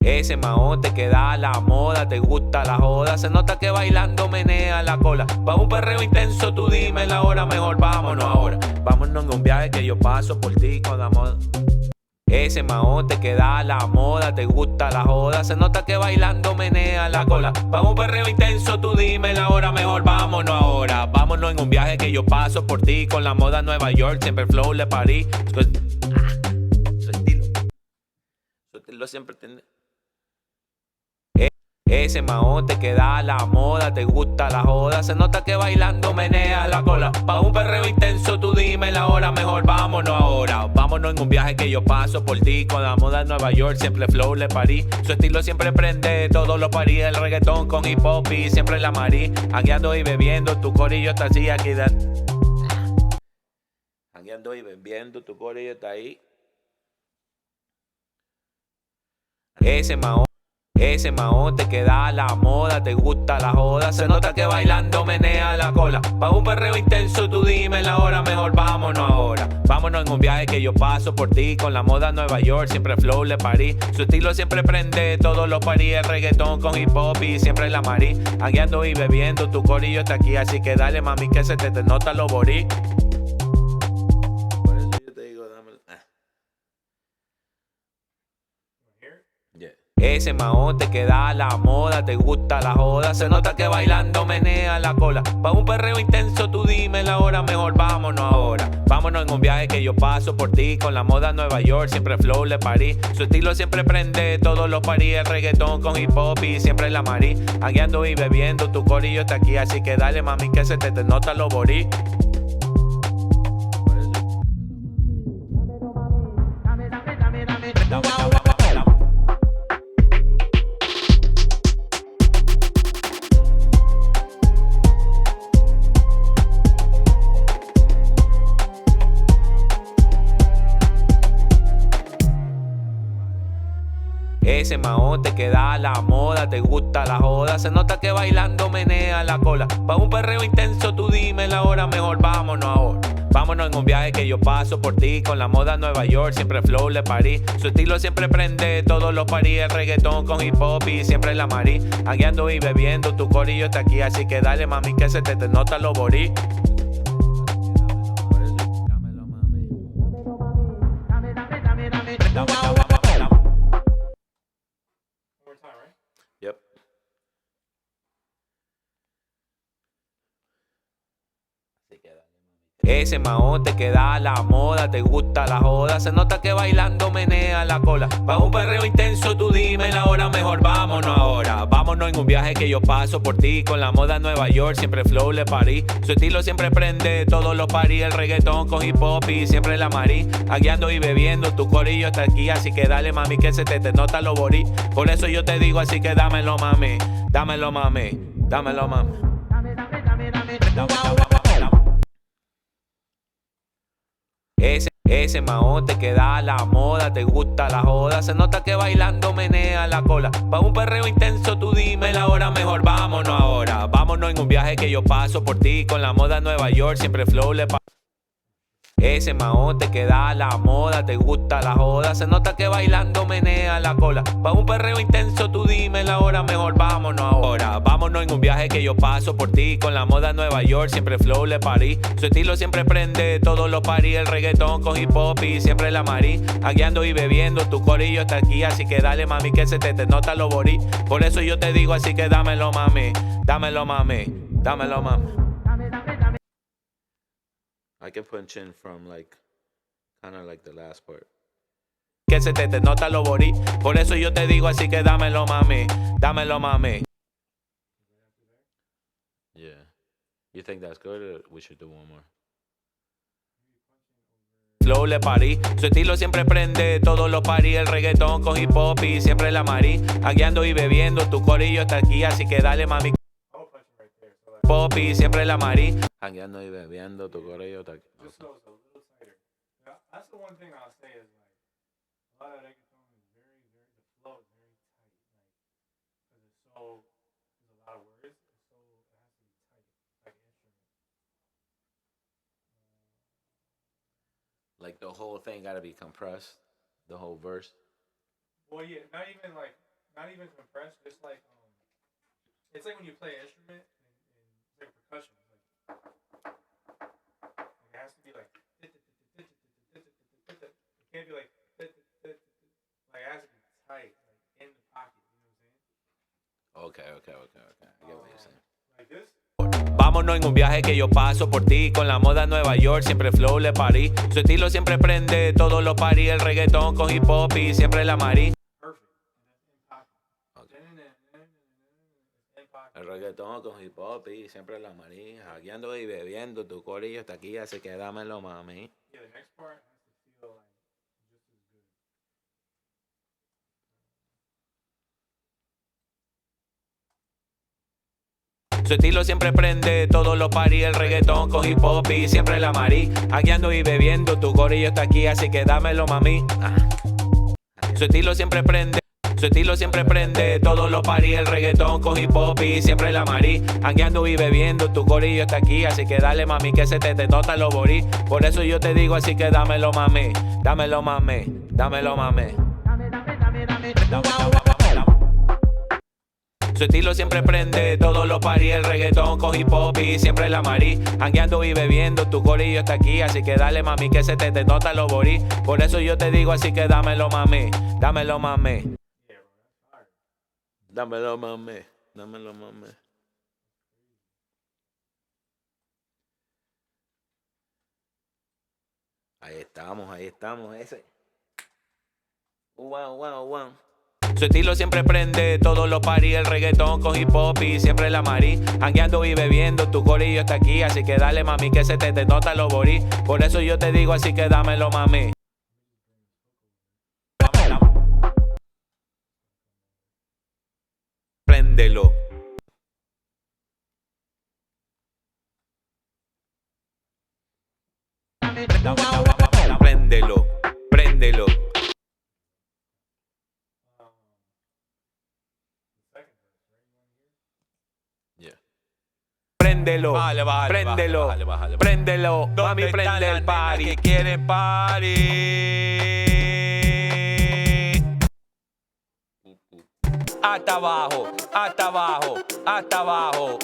Ese mahón te queda a la moda, te gusta la joda. Se nota que bailando menea la cola. Pa' un perreo intenso, tú dime la hora. Mejor vámonos ahora. Vámonos en un viaje que yo paso por ti con la moda. Ese mahón te queda a la moda, te gusta la joda. Se nota que bailando menea la cola. Pa' un perreo intenso, tú dime la hora. Mejor vámonos ahora. Vámonos en un viaje que yo paso por ti con la moda Nueva York. Siempre flow le parí. Su estilo siempre tiene. Ese mahón te queda a la moda, te gusta la joda. Se nota que bailando menea la cola. Pa' un perreo intenso, tú dime la hora. Mejor vámonos ahora. Vámonos en un viaje que yo paso por ti con la moda en Nueva York. Siempre flow le parí. Su estilo siempre prende todos los parí. El reggaetón con hip hop y siempre la marí. Hangueando y bebiendo, tu corillo está así aquí. Hangueando y bebiendo, tu corillo está ahí. Ese mahón te queda a la moda, te gusta la joda. Se nota que bailando menea la cola. Pa' un perreo intenso, tú dime la hora. Mejor vámonos ahora. Vámonos en un viaje que yo paso por ti con la moda Nueva York. Siempre flow le parí. Su estilo siempre prende todos los parí. El reggaetón con hip hop y siempre la marí. Hangueando y bebiendo, tu corillo está aquí. Así que dale mami que se te nota lo borí. Por eso yo te digo, dámelo. Ese mahón te queda a la moda, te gusta la joda. Se nota que bailando menea la cola. Pa' un perreo intenso, tú dime la hora. Mejor vámonos ahora. Vámonos en un viaje que yo paso por ti con la moda Nueva York. Siempre flow le parí. Su estilo siempre prende todos los parí. El reggaetón con hip hop y siempre la marí. Hangueando y bebiendo, tu corillo está aquí. Así que dale mami que se te nota lo borí. Ese mahón te queda a la moda, te gusta la joda. Se nota que bailando menea la cola. Pa' un perreo intenso, tú dime la hora. Mejor vámonos ahora. Vámonos en un viaje que yo paso por ti con la moda Nueva York. Siempre flow le parí. Su estilo siempre prende todos los parí. El reggaetón con hip hop y siempre la marí. Hangueando y bebiendo, tu corillo está aquí. Así que dale mami que se te nota lo borí. Dámelo mami. Dámelo. More time, right? Yep. Ese mahón te queda a la moda, te gusta la joda. Se nota que bailando menea la cola. Pa' un perreo intenso, tú dime la hora. Mejor vámonos ahora. Vámonos en un viaje que yo paso por ti con la moda Nueva York. Siempre flow le parí. Su estilo siempre prende todos los parí. El reggaetón con hip hop y siempre la marí. Hangueando y bebiendo, tu corillo está aquí. Así que dale mami que se te nota lo borí. Por eso yo te digo así que dámelo mami. Dámelo mami. Dámelo mami. Ese mahón te queda a la moda, te gusta la joda. Se nota que bailando menea la cola. Pa' un perreo intenso, tú dime la hora. Mejor vámonos ahora. Vámonos en un viaje que yo paso por ti con la moda Nueva York. Siempre flow le parí. Ese mahón te queda a la moda, te gusta la joda. Se nota que bailando menea la cola. Pa' un perreo intenso, tú dime la hora. Mejor vámonos ahora. Vámonos en un viaje que yo paso por ti con la moda Nueva York. Siempre flow le parí. Su estilo siempre prende todos los parí. El reggaetón con hip hop y siempre la marí. Hangueando y bebiendo, tu corillo está aquí. Así que dale mami que se te nota lo borí. Por eso yo te digo así que dámelo mami. Dámelo mami. Dámelo mami. I can punch in from like, kind of like the last part. Que se te nota lo borí. Por eso yo te digo así que dámelo mami. Dámelo mami. Yeah. You think that's good or we should do one more? Flow le parí. Su estilo siempre prende todos los parí. El reggaetón con hip hop y siempre la marí. Hangueando y bebiendo, tu corillo está aquí. Así que dale mami. Popi, siempre la marí. Hangueando y bebiendo, tu corillo está aquí. Just so it's a little tighter. Yeah, that's the one thing I'll say is like a lot of reggaeton is very, very, the flow is very tight, like because it's so there's a lot of words, it's so it has to be tight, like an instrument. Like the whole thing got to be compressed, the whole verse. Well, yeah, not even like not even compressed, just like it's like when you play an instrument and it's like percussion. It's like it has to be like it can't be like it has to be tight, like in the pocket. You know what I'm saying? Okay. I get what you're saying. Like this. Vámonos en un viaje que yo paso por ti. Con la moda Nueva York, siempre flow le parí. Su estilo siempre prende, todos los parí. El reggaetón con hip hop y siempre la marí. Perfect. And that's in pocket. Okay. In pocket. El reggaetón con hip hop y siempre la marí. Hackeando y bebiendo, tu corillo está aquí, así que dámelo, mami. Yeah, the next part has to feel like just as good. Su estilo siempre prende, todos los parí. El reggaetón con hip hop y siempre la marí. Hackeando y bebiendo, tu corillo está aquí, así que dámelo, mami. Su estilo siempre prende. Su estilo siempre prende, todos los parí. El reggaetón con hip hop y siempre la marí. Hangueando y bebiendo, tu corillo está aquí. Así que dale, mami, que se te nota lo borí. Por eso yo te digo, así que dámelo, mami. Dámelo, mami. Dámelo, mami. Su estilo siempre prende, todos los parí. El reggaetón con hip hop y siempre la marí. Hangueando y bebiendo, tu corillo está aquí. Así que dale, mami, que se te nota lo borí. Por eso yo te digo, así que dámelo, mami. Dámelo, mami. Dámelo, mami. Dámelo, mami. Ahí estamos, ese. Wow. Su estilo siempre prende, todos los parí. El reggaetón con hip hop y siempre la marí. Hangueando y bebiendo, tu corillo está aquí. Así que dale, mami, que se te nota lo borí. Por eso yo te digo, así que dámelo, mami. Préndelo. Préndelo. Préndelo. Yeah. Préndelo, préndelo, préndelo, mami, prende el party. Que quieren party. Hasta abajo, hasta abajo, hasta abajo.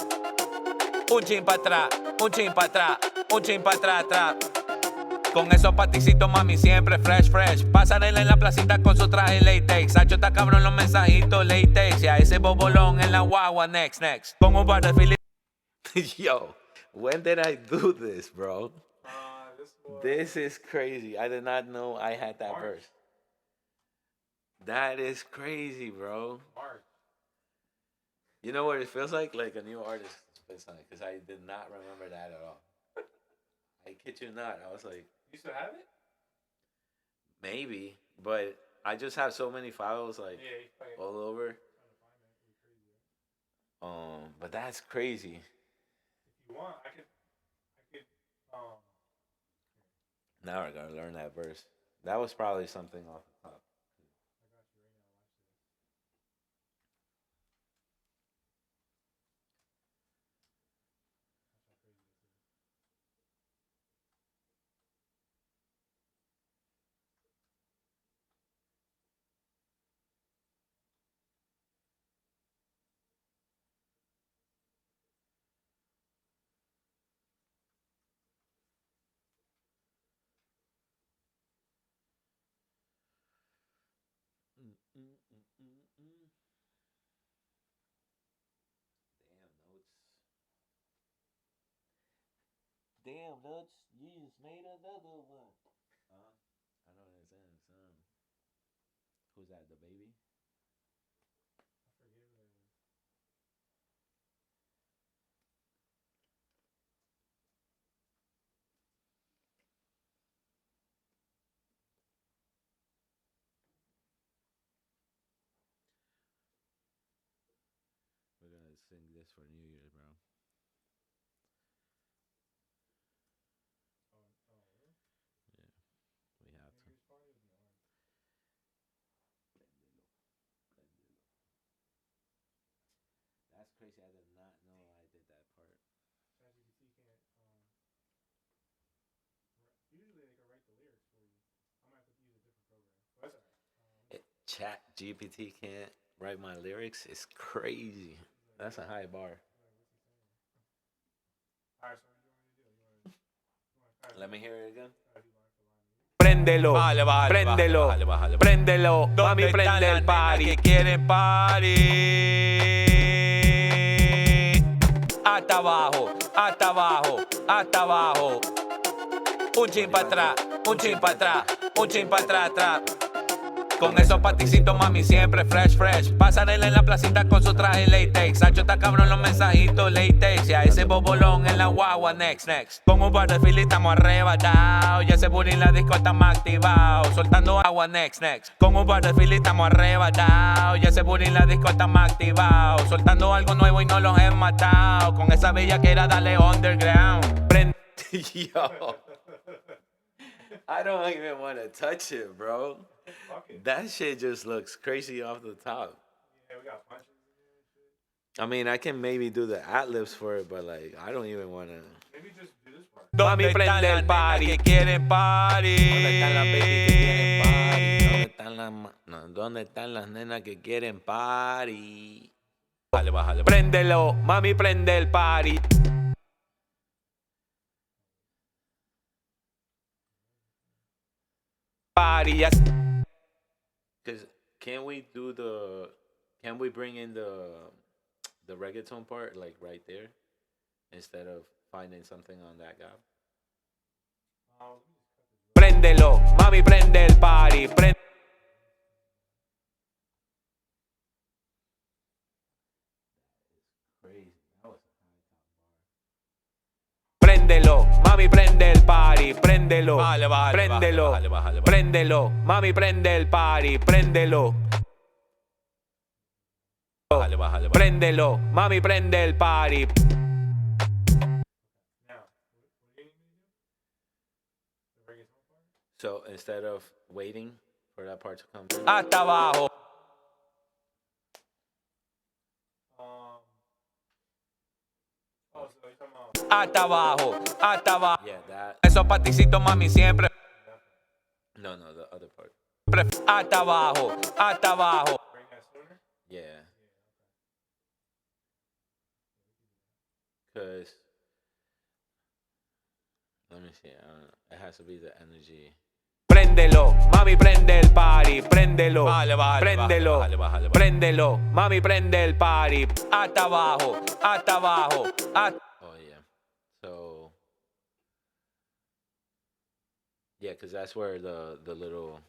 Un chin para atrás, un chin para atrás, un chin para atrás, atrás. Con esos paticitos, mami, siempre fresh. Pasarela en la placita con su traje latex. Sacho está cabrón los mensajitos latex. Y a ese bobolón en la guagua, next. Con un par de Yo, when did I do this, bro? This was This is crazy. I did not know I had that March. verse. That is crazy, bro. March. You know what it feels like? Like a new artist. Because I did not remember that at all. I kid you not. I was like, You still have it? maybe, but I just have so many files like Yeah, you probably all over. trying to find it. It's crazy. But that's crazy. If you want, I could Now I gotta learn that verse. That was probably something off the top. I got you right now. Watch this. Watch how crazy this is. Damn, Notes, you just made another one. I don't understand. Who's that, the baby? I forget what it is. We're gonna sing this for New Year's, bro. Really? We have to. New Year's party would be hard. That's crazy. I did not know I did that part. ChatGPT can't. Usually they can write the lyrics for you. I might have to use a different program. But that's alright. Chat GPT can't. write my lyrics is crazy. That's a high bar. Alright, so what do you want to do? Let me hear it again. Préndelo, préndelo, préndelo, mami, prende el party. Que quieren party. Hasta abajo, hasta abajo, hasta abajo. Un chin para atrás, un chin para atrás, un chin para atrás, atrás. Con esos paticitos, mami, siempre fresh, fresh. Pasarela en la placita con su traje latex. Sacho está cabrón los mensajitos latex. Y a ese bobolón en la guagua, next, next. Con un par de filis estamos arrebatados. Y ese booty en la disco está más activado. Soltando agua, next, next. Con un par de filis estamos arrebatados. Y ese booty en la disco está más activado. Soltando algo nuevo y no los he matado. Con esa bella que era darle underground. Yo, I don't even want to touch it, bro. That shit just looks crazy off the top. Yeah, we got punches in there and shit. I mean, I can maybe do the ad-libs for it, but like, I don't even want to. Maybe just do this part. Mami, prende el party. Que quieren party. ¿Dónde están las baby que quieren party? ¿Dónde están ¿dónde están las nenas que quieren party? Bájale, bájale. Préndelo, mami, prende el party. Party, yes. Cause can we bring in the reggaeton part like right there instead of finding something on that gap? Préndelo, mami, prende el party. Préndelo, mami, prende el party. Préndelo, préndelo, préndelo, mami, prende el party. Préndelo. Préndelo, mami, prende el party. Now, what do you need me to do? The reggaeton part? So instead of waiting for that part to come through, Hasta abajo. Oh, so you're talking about Hasta abajo, hasta abajo. yeah, that. Esos paticitos, mami, siempre. No, the other part. Hasta abajo, hasta abajo. bring that sooner? Yeah. Cause let me see. I don't know. It has to be the energy. Préndelo, mami, prende el party. Préndelo, préndelo, préndelo, mami, prende el party. Hasta abajo, hasta abajo. Oh yeah. So yeah, cause that's where the little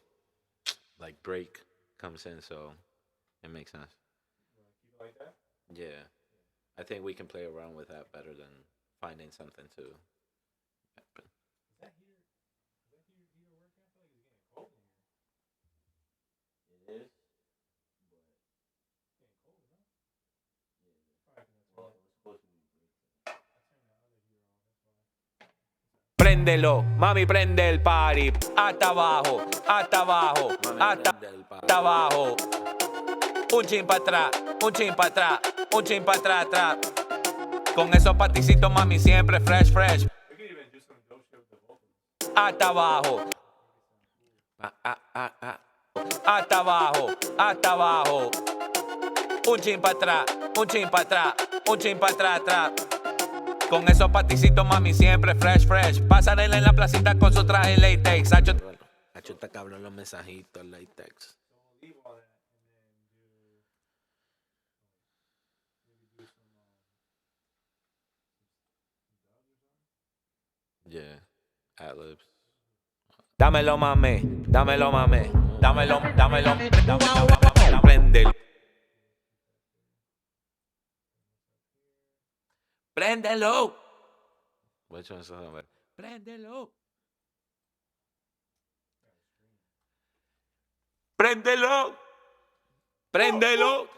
like break comes in. So it makes sense. You want to keep it like that? Yeah. I think we can play around with that better than finding something to happen. Is that heater working? I feel like it's getting cold in here. It is. It's getting cold, no? Probably 'cause I turned the other heater on, that's why. Préndelo, mami, prende el party. Hasta abajo, hasta abajo, hasta abajo. Un chin para atrás, un chin para atrás, un chin para atrás, atrás. Con esos paticitos, mami, siempre fresh, fresh. We could even do some dope shit with the vocals. Hasta abajo, hasta abajo, hasta abajo. Un chin para atrás, un chin para atrás, un chin para atrás, atrás. Con esos paticitos, mami, siempre fresh, fresh. Pasarela en la placita con su traje latex. Sacho, Hacho está cabrón los mensajitos, latex. So we'll leave all that and then maybe do some dubs or something. Yeah. Ad-libs. dámelo, mami, dámelo, mami. Dámelo, dámelo, dámelo. Préndelo. Préndelo. Which one's talking about? Préndelo. Préndelo. Préndelo.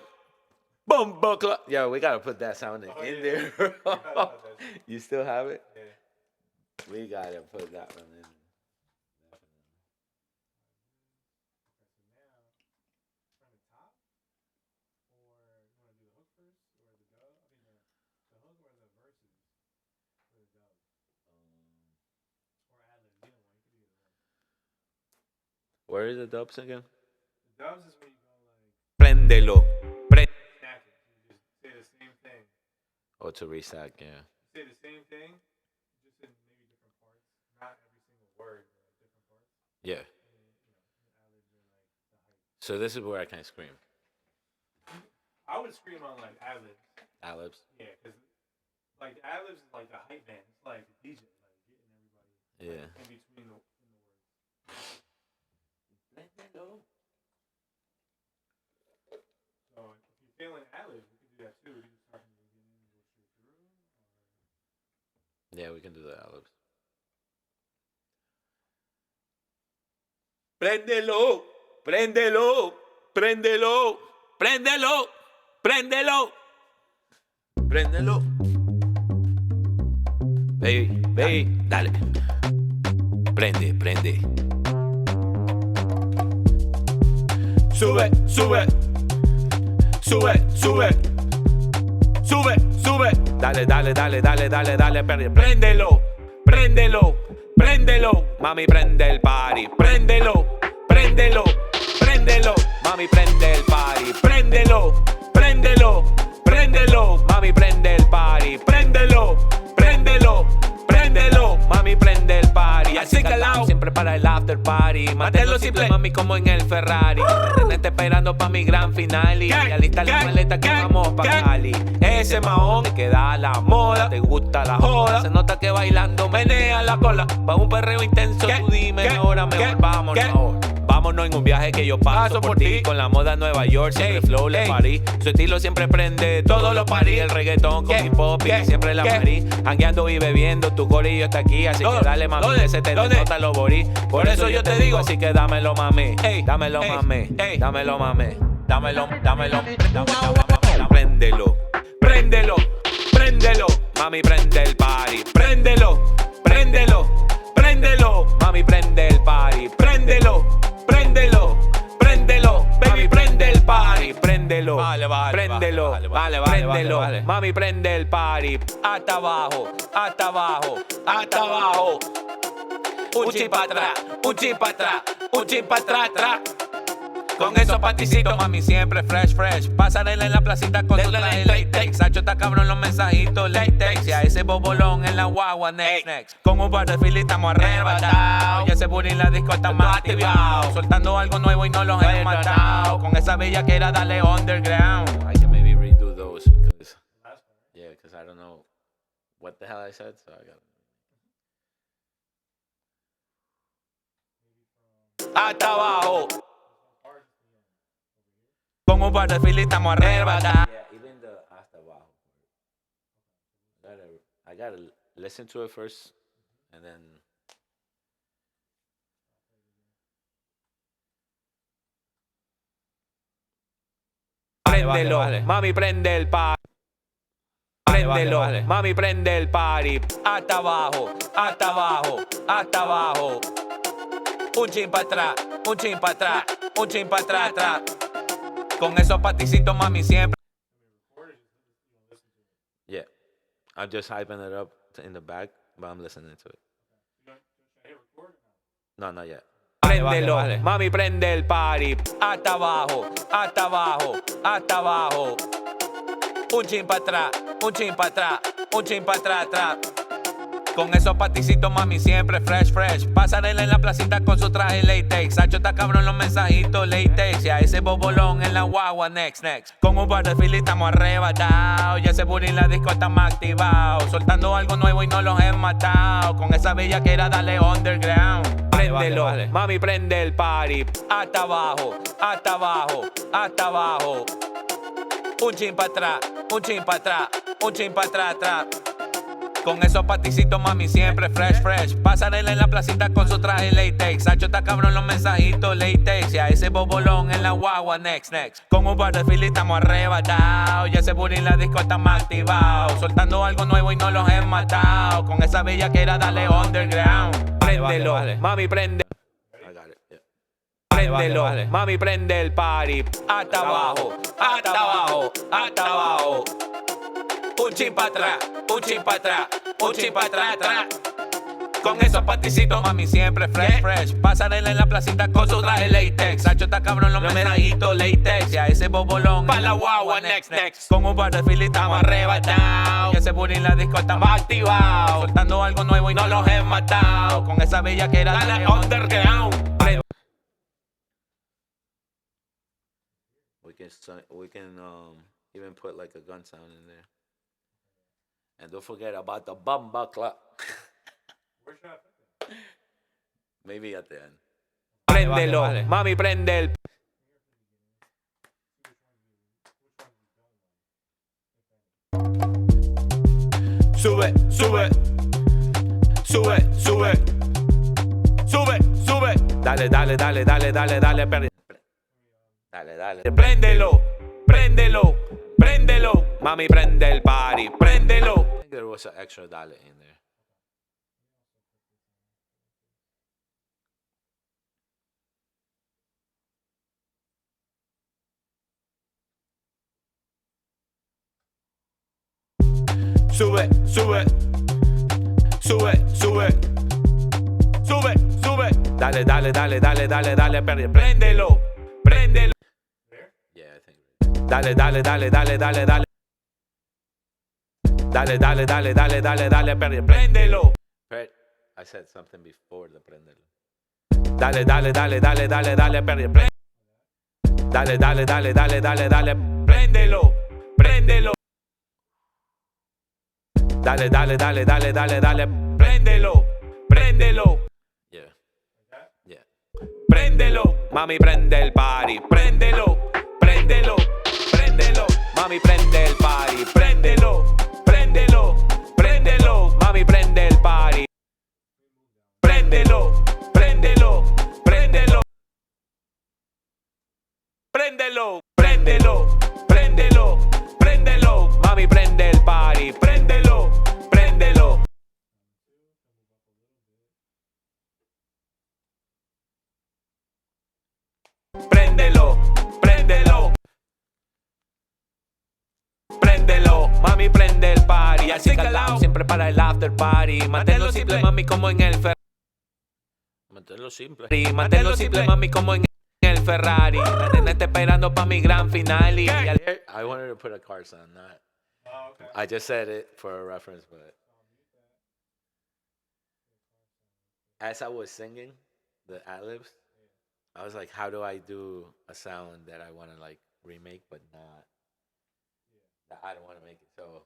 Bomba club. Yo, we gotta put that sound in there. You still have it? Yeah. We gotta put that one in. From the top? Or you want to do the hook first? Or the dub? I mean, the hook or the verses? Or the dub? Or ad-lib. Either one. You could do either one. Where is the dubs again? The dubs is when you go like. Préndelo. Or to resack, yeah. Say the same thing, just in maybe different parts. Not every single word, but like different parts. Yeah. And, ad-libs are like the hype. So this is where I can scream. I would scream on like ad-libs. Ad-libs? Yeah, because like the ad-libs is like the hype man. It's like the DJ, like getting everybody Yeah. in between the words. So if you're feeling ad-libs, we can do that too. We can start from the beginning and go straight through. Yeah, we can do the ad-libs. Préndelo, préndelo, préndelo, préndelo, préndelo, préndelo. Baby, dale. Prende, prende. Sube, sube, sube, sube, sube, sube. Dale, dale, dale, dale, dale, dale. Préndelo, préndelo, préndelo. Mami, prende el party. Préndelo, préndelo, préndelo. Mami, prende el party. Préndelo, préndelo, préndelo. Mami, prende el party. Préndelo, préndelo, préndelo. Mami, prende el party. Así calado, siempre para el after party. Manténlo simple, mami, como en el Ferrari. Nene está esperando pa' mi gran final. Y ya lista la maleta que vamos pa' Cali. Ese mahón te queda a la moda. Te gusta la joda. Se nota que bailando menea la cola. Pa' un perreo intenso, tú dime ahora, mejor vámonos ahora. Vámonos en un viaje que yo paso por ti. Con la moda Nueva York, siempre flow le parí. Su estilo siempre prende todos los parí. El reggaetón con hip hop y siempre la parí. Hangueando y bebiendo, tu corillo está aquí. Así que dale mami, que se te nota los borí. Por eso yo te digo, así que dámelo mami. Dámelo mami, dámelo mami. Dámelo, dámelo, dámelo. Préndelo, préndelo, préndelo. Mami, prende el party. Préndelo, préndelo, préndelo. Mami, prende el party. Préndelo, préndelo, préndelo. Baby, prende el party. Préndelo, préndelo, préndelo. Mami, prende el party. Hasta abajo, hasta abajo, hasta abajo. Un chip para atrás, un chip para atrás, un chip para atrás, atrás. Con esos paticitos, mami, siempre fresh, fresh. Pasarela en la placita con tu traje latex. Sacho está cabrón los mensajitos latex. Y a ese bobolón en la guagua, next, next. Con un par de filis estamos arrebatados. Y ese booty en la disco está más activado. Soltando algo nuevo y no los he matado. Con esa bella que era darle underground. I can maybe redo those because, yeah, because I don't know what the hell I said, so I got hasta abajo. Con un par de filis estamos arrebatados. Yeah, even the hasta abajo. I gotta listen to it first, and then. Préndelo, mami, prende el party. Préndelo, mami, prende el party. Hasta abajo, hasta abajo, hasta abajo. Un chin para atrás, un chin para atrás, un chin para atrás, atrás. Con esos paticitos, mami, siempre. Yeah, I'm just hyping it up in the back, but I'm listening to it. No, not yet. Préndelo, mami, prende el party. Hasta abajo, hasta abajo, hasta abajo. Un chin para atrás, un chin para atrás, un chin para atrás, atrás. Con esos paticitos, mami, siempre fresh, fresh. Pasarela en la placita con su traje latex. Sacho está cabrón los mensajitos latex. Y a ese bobolón en la guagua, next, next. Con un par de filis estamos arrebatados. Y ese booty en la disco está más activado. Soltando algo nuevo y no los he matado. Con esa bella que era darle underground. Préndelo, mami, prende el party. Hasta abajo, hasta abajo, hasta abajo. Un chin para atrás, un chin para atrás, un chin para atrás, atrás. Con esos paticitos, mami, siempre fresh, fresh. Pasarela en la placita con su traje latex. Sacho está cabrón los mensajitos latex. Y a ese bobolón en la guagua, next, next. Con un par de filis estamos arrebatados. Y ese booty en la disco está más activado. Soltando algo nuevo y no los he matado. Con esa bella que era darle underground. Préndelo, mami, prende. Préndelo, mami, prende el party. Hasta abajo, hasta abajo, hasta abajo. Un chin para atrás, un chin para atrás, un chin para atrás, atrás. Con esos paticitos, mami, siempre fresh. Pasarela en la placita con su traje latex. Sacho está cabrón, los mensajitos latex. Y a ese bobolón pa' la guagua, next. Con un par de filis estamos arrebatados. Y ese booty en la disco estamos activados. Soltando algo nuevo y no los he matado. Con esa bella que era dale underground. We can even put like a gun sound in there. And don't forget about the bumba clap. Maybe at the end. Préndelo, mami, prende el. Sube. Dale. Préndelo. Mami, prende el party. Préndelo. I think there was an extra dollar in there. Sube. Dale, préndelo. Yeah, I think. Dale. Préndelo. I said something before the prendelo. Dale, préndelo. Dale, préndelo. Yeah. Préndelo, mami, prende el party. Préndelo. Mami, prende el party. Préndelo. Mami, prende el party. Préndelo. Mami, prende el party. Préndelo. Mami, prende el party. Así calado, siempre para el after party. Manténlo simple, mami, como en el Ferrari. Manténlo simple. Manténlo simple, mami, como en el Ferrari. La nena está esperando pa' mi gran final. Y I wanted to put a car sound, not. Oh, okay. I just said it for a reference, but as I was singing the ad-libs, I was like, how do I do a sound that I want to like remake, but not? That I don't want to make it, so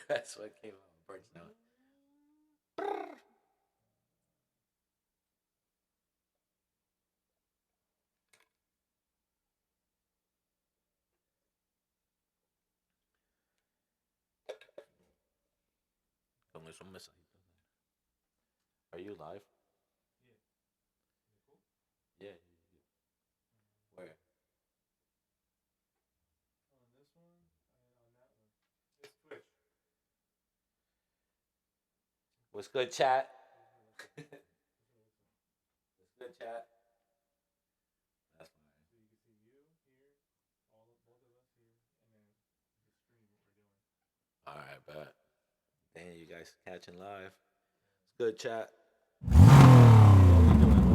that's what came out. Bird sound. Con esos mensajitos. Are you live? Yeah. Where? On this one and on that one. It's Twitch. What's good, chat? What's good, chat? That's fine. So you can see you here, both of us here, and then the stream what we're doing. All right, bet. Damn, you guys catching live. It's good, chat. What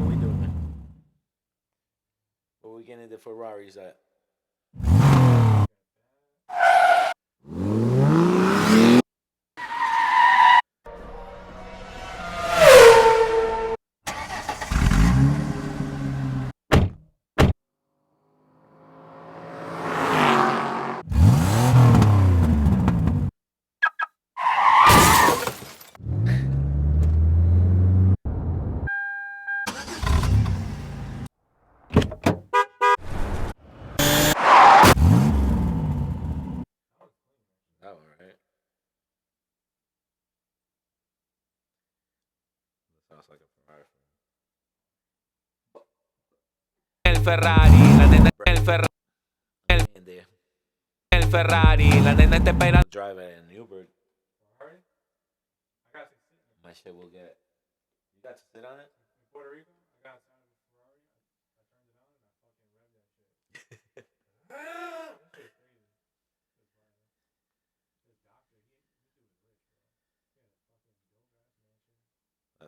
we doing? Where we getting the Ferraris at? That one, right? That sounds like a Ferrari. El Ferrari, la nena, In there. el Ferrari, la nena está esperando. Drive it in Newburgh. Ferrari? I got to sit in it. My shit will get. You got to sit on it? In Puerto Rico, I got sound of a Ferrari. I turned it on and I fucking revved that shit. That shit's crazy. This doctor, this dude was rich, bro. He had a fucking dope ass mansion.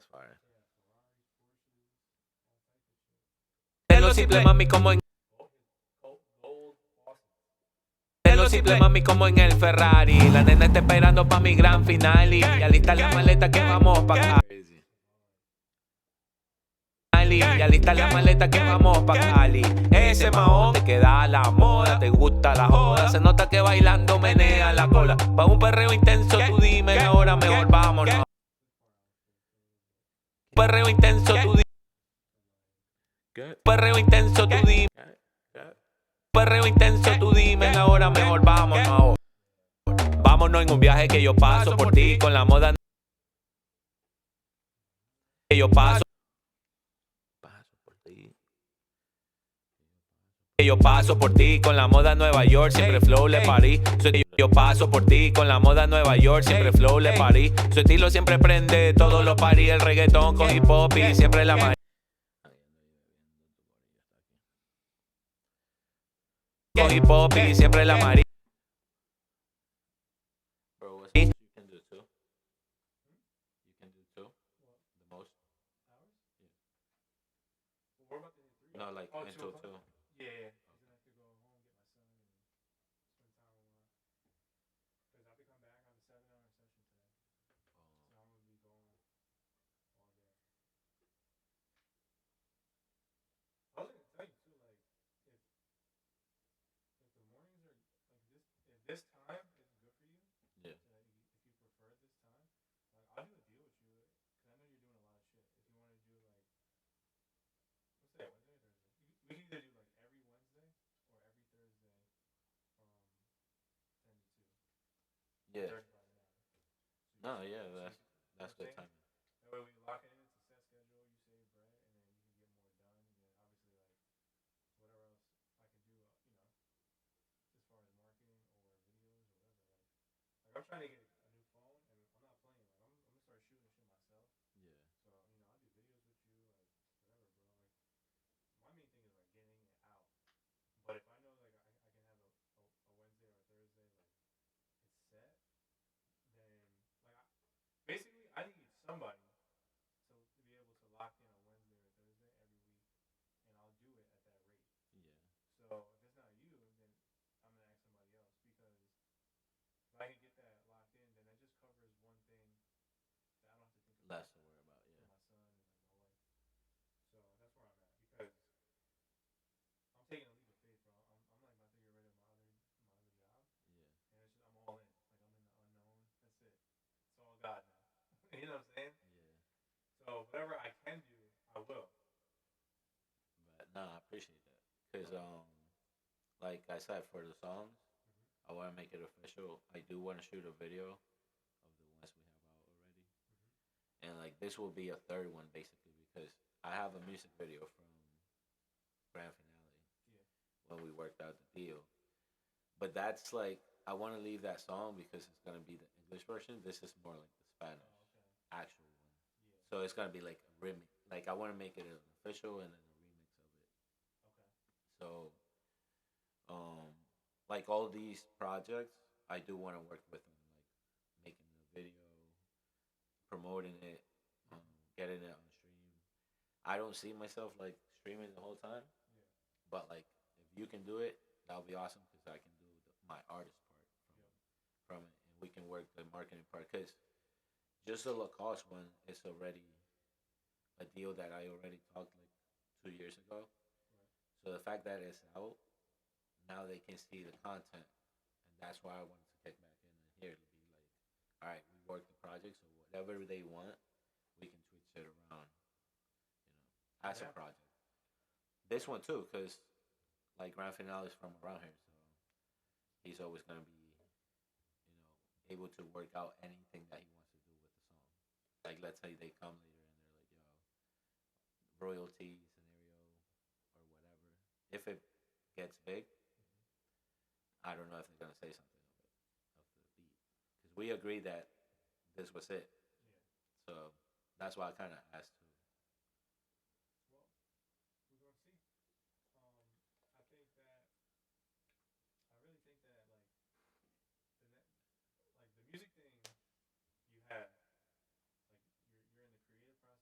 That's fire. Lo simple, mami, como en lo simple, mami, como en el Ferrari. La nena está esperando pa' mi gran final y ya lista la maleta que vamos pa' Crazy. Cali. Ya lista la maleta que vamos pa' Cali. Ese mahón te queda a la moda, te gusta la joda. Se nota que bailando menea la cola. Pa' un perreo intenso, tú dime la hora, mejor vámonos. Un perreo intenso, tú dime. Perreo intenso, tú dime. Perreo intenso, tú dime la hora, mejor vámonos ahora. Vámonos en un viaje que yo paso por ti con la moda que yo paso. Por ti. Que yo paso por ti con la moda Nueva York, siempre flow le parí. Yo paso por ti con la moda Nueva York, siempre flow le parí. Su estilo siempre prende todos los parí, el reggaetón con hip hop y siempre la magia. Con hip hop y siempre la maría. Bro, what's you can do too? You can do too? The most? No, like Oh, into 2 o'clock? two. Yeah. Because then I have to go home, get my son, and spend time with my. Because I have to come back on a 7-hour session today. So I'm gonna be going all day. I was gonna tell you too, like if the mornings are like this, if this time is good for you, Yeah. if you prefer this time, like I'll do a deal with you, because I know you're doing a lot of shit. If you want to do like, what's that, Wednesday or Thursday? We can either do like every Wednesday or every Thursday from 10 to 2. Yeah. 35 an hour. So No, you- yeah, so that's you that's know good what I'm saying? timing. That way we lock it in. It's a set schedule. You save bread, and then you can get more done. And then obviously like whatever else I can do, as far as marketing or videos or whatever. Like I'm trying to get a new phone, and I'm not playing. Like I'm gonna start shooting shit myself. Yeah. So I'll do videos with you, like whatever, bro. Like my main thing is like getting it out. But if I know like I can have a Wednesday or a Thursday, like it's set, then like basically I need somebody to be able to lock in a Wednesday or Thursday every week, and I'll do it at that rate. Yeah. So if it's not you, then I'm gonna ask somebody else, because if I can get that locked in, then that just covers one thing that I don't have to think about Less to worry about, for yeah. my son and like my wife. So that's where I'm at, because I'm taking a leap of faith, bro. I'm like about to get rid of my other job, Yeah. and it's just I'm all in. Like I'm in the unknown. That's it. It's all God now. You know what I'm saying? Yeah. So whatever I can do, I will. But no, I appreciate that. Cause like I said, for the songs, I want to make it official. I do want to shoot a video of the ones we have out already, and like this will be a third one basically, because I have a music video from Grand Finale Yeah. when we worked out the deal. But that's like I want to leave that song because it's gonna be the English version. This is more like the Spanish Oh, okay. actual one. Yeah. So it's gonna be like a remix. Like I want to make it an official and then a remix of it. Okay. So, like all these projects, I do want to work with them, like making the video, promoting it, getting it on stream. I don't see myself like streaming the whole time, Yeah. but like if you can do it, that'll be awesome because I can do my artist part from it, and we can work the marketing part. Because just the Lacoste one is already a deal that I already talked like 2 years ago. Right. So the fact that it's out, now they can see the content, and that's why I wanted to kick back in here to be like, all right, we work the project, so whatever they want, we can switch it around, as a Yeah. project. This one too, because like Grand Finale is from around here, so he's always gonna be, able to work out anything that he wants to do with the song. Like let's say they come later and they're like, yo, royalty scenario or whatever. If it gets big, I don't know if they're gonna say something of it, of the beat, because we agreed that this was it. Yeah. So that's why I kind of asked too. Well, we're gonna see. I think that I really think that like the music thing you have, like you're in the creative process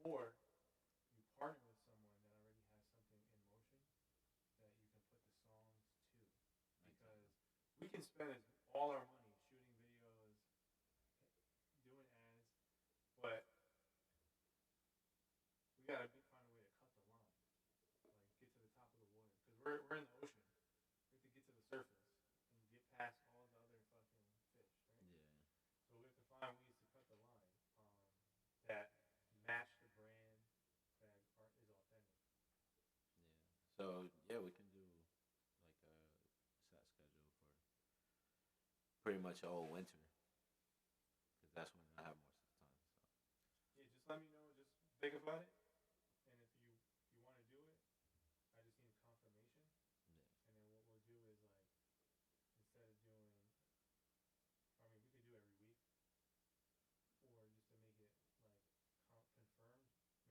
or you partner with someone that already has something in motion that you can put the songs to. Because we can spend all our money shooting videos, doing ads, but we gotta find a way to cut the line, like get to the top of the water. Because we're in the ocean, we have to get to the surface and get past all the other fucking fish, right? Yeah. So we have to find ways to cut the line that match the brand that is authentic. Yeah. So yeah, we can do like a set schedule for pretty much all winter, because that's when I have most of the time. So. Yeah, just let me know. Just think about it, and if you want to do it, I just need confirmation. Yeah. And then what we'll do is like instead of doing, I mean, we could do every week, or just to make it like confirmed,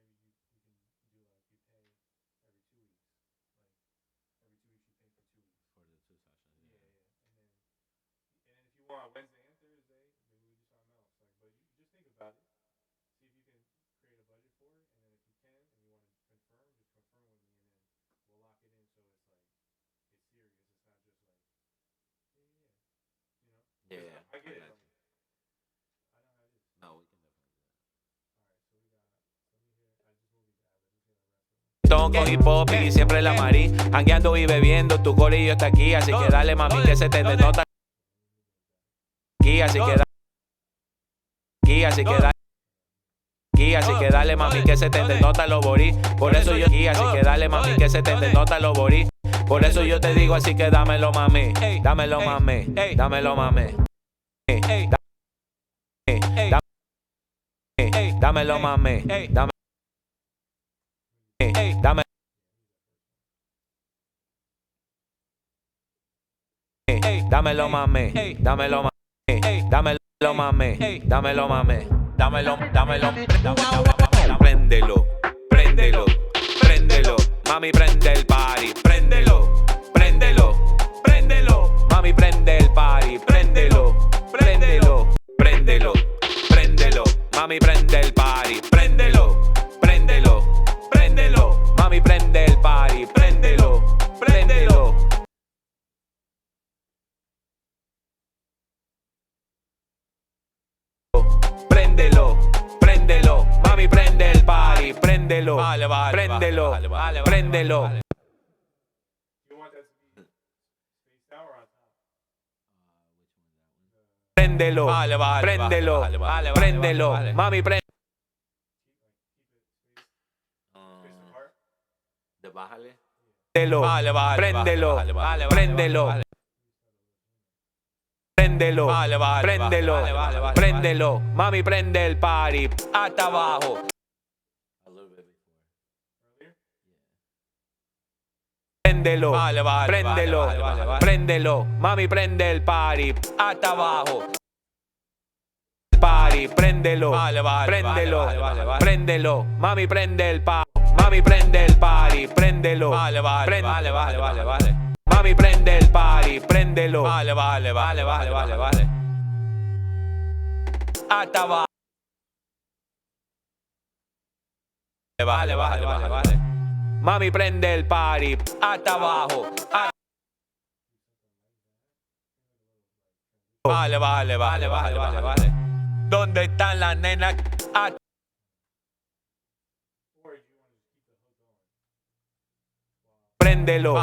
maybe we can do like you pay every 2 weeks, like every 2 weeks you pay for 2 weeks. For the 2 sessions. Yeah, yeah. And then if you want Wednesday and Thursday, maybe we do something else. Like, but you just think about it. See if you can create a budget for it, and then if you can and you want to confirm, just confirm with me, and then we'll lock it in so it's like it's serious. It's not just like yeah. Yeah. I get it. got you. I know how it is. No, we can definitely do that. All right, so we got. Let me hear. I just moved the ad. Let's hear the rest of them. Con hip hop y siempre la marí, jangueando y bebiendo, tu corillo está aquí, así que dale mami que se te denota aquí, así que dale, aquí, así que dale, aquí, así que dale mami que se te denota lo borí, por eso yo aquí, así que dale mami que se te denota lo borí, por eso yo te digo así que dámelo mami, dámelo mami, dámelo mami, dámelo mami, dame. Dame, dámelo mami, dámelo mami, dámelo mami, dámelo mami, dámelo, préndelo, préndelo, préndelo, mami prende el party, préndelo, préndelo, préndelo, mami prende el party, préndelo, préndelo, préndelo, préndelo, mami prende el party, préndelo, préndelo, préndelo, mami prende el party, préndelo, préndelo. Préndelo, préndelo, mami prende el party, préndelo, préndelo, préndelo. You want that to be spaced out or on top? Préndelo, préndelo, préndelo, mami prende. Space apart? De bájale. Préndelo, préndelo, préndelo. Préndelo, préndelo, préndelo, mami prende el party hasta abajo. A little bit before. Earlier? Préndelo, préndelo, préndelo, mami prende el party hasta abajo. Party, préndelo, préndelo, préndelo, mami prende el party, mami prende el party, préndelo, mami prende el party, préndelo, hasta abajo. Mami prende el party hasta abajo. Vale. ¿Dónde están las nenas? Or do you want to keep the hook going? Préndelo,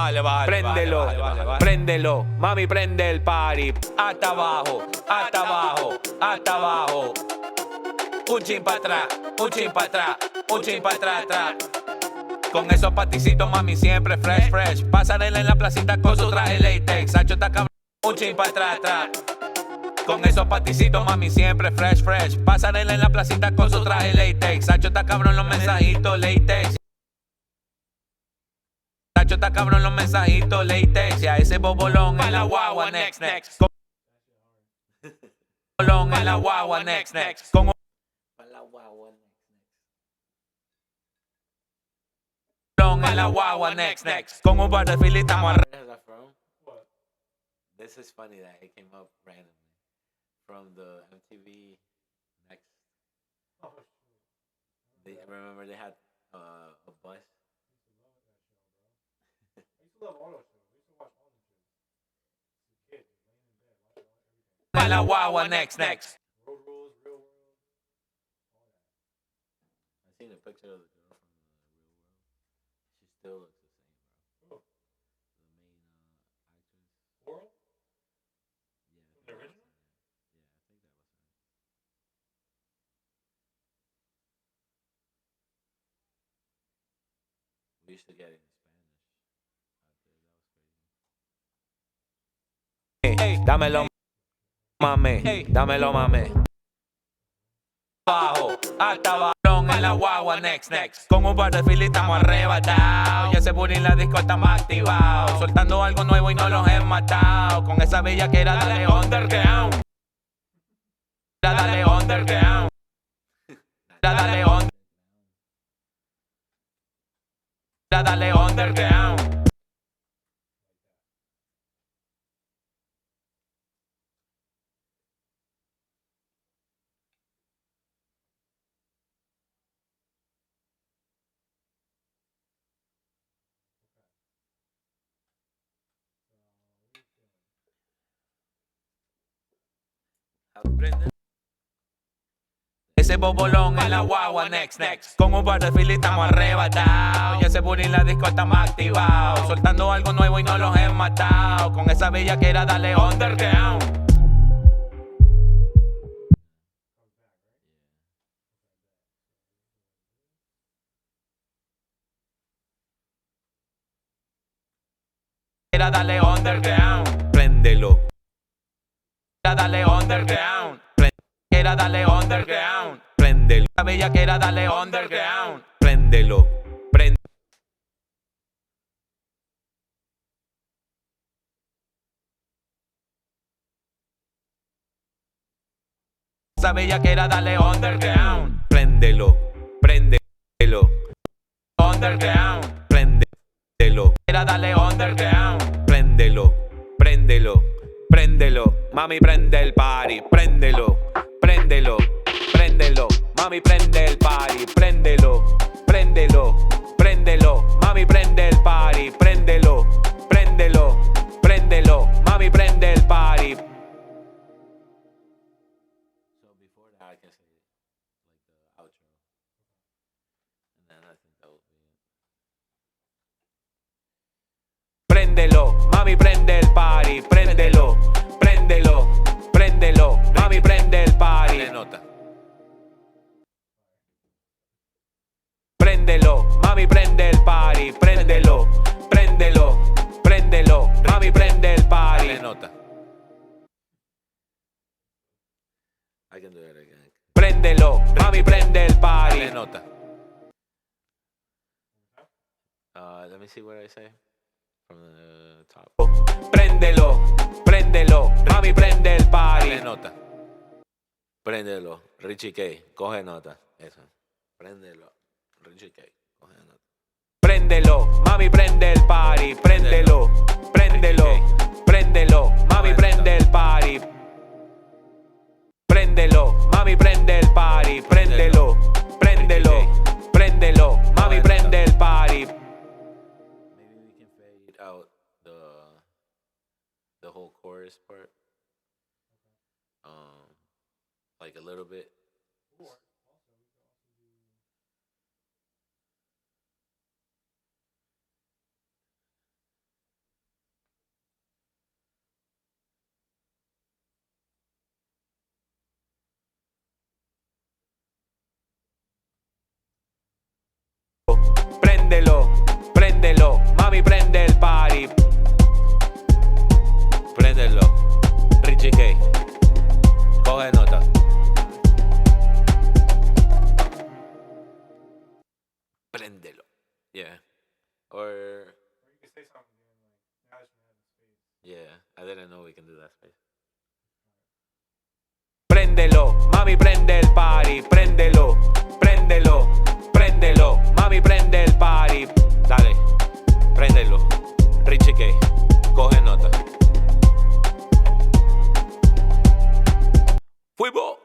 préndelo, préndelo, mami prende el party hasta abajo, hasta abajo, hasta abajo. Un chin para atrás, un chin para atrás, un chin para atrás, atrás. Con esos paticitos mami siempre fresh, fresh. Pasarela en la placita con su traje latex. Sacho está cabrón, un chin para atrás, atrás. Con esos paticitos mami siempre fresh, fresh. Pasarela en la placita con su traje latex. Sacho está cabrón los mensajitos latex. Sacho está cabrón los mensajitos latex. Y a ese bobolón en la guagua next. Bobolón en la guagua next. Con La guagua. bobolón en la guagua next. Con un butterfield y estamos Where is that from? What? This is funny that it came up randomly from the MTV Next. Oh, shit. Remember they had a bus. I used to love all those shows. I used to watch all the shows. As a kid, just laying in bed, watching everything. En la guagua, next. Road rules, real world, all that. I seen a picture of the girl from the real world. She still looks the same, bro. Oh, The main actress. Oral? Yeah. I think The that was original? her. Yeah, I think that was her. We used to get it in Spanish out there. That was crazy. Dámelo, mami, dámelo, mami. Abajo, hasta abajo, en la guagua, next. Con un par de filis estamos arrebatados. Ya ese booty la disco estamos activados. Soltando algo nuevo y no los he matado. Con esa bella que era dale underground. Dale underground. Dale underground. Dale underground. Ese bobolón en la guagua, next. Con un par de filis estamos arrebatados. Ya ese booty en la disco estamos activados. Soltando algo nuevo y no los he matado. Con esa bella que era dale underground. Era dale underground. Préndelo. Era dale underground. Era dale underground. Préndelo. La bella que era dale underground. Préndelo. Esa bella que era dale underground. Préndelo. Underground. Préndelo. Era dale underground. Préndelo. Mami, prende el party. Préndelo. Mami, prende el party. Préndelo. Mami, prende el party. Préndelo. Mami, prende el party. So before that, I can say like the outro, and then I think that will be it. Préndelo, mami, prende el party. Préndelo. Mami, prende el party. Dale nota. Préndelo, mami, prende el party. Préndelo. Mami, prende el party. Dale nota. I can do it again. Préndelo, mami, prende el party. Dale nota. Let me see what I say from the top. Préndelo, mami, prende el party. Dale nota. Préndelo, Richie K, coge nota. Eso. Préndelo, Richie K, coge nota. Préndelo, mami, prende el party. Préndelo, mami, prende el party. Préndelo, mami, prende el party. Préndelo, mami, prende el party. Maybe we can fade out the whole chorus part. Like a little bit. Préndelo, mami, prende el party. Préndelo, Richie K, coge nota. Préndelo. Yeah. Or you can say something again, like, now that you have the space. yeah, I didn't know we can do that space. Préndelo, mami, prende el party. Préndelo, mami, prende el party. Dale, préndelo, Richie K, coge nota. Fuimos.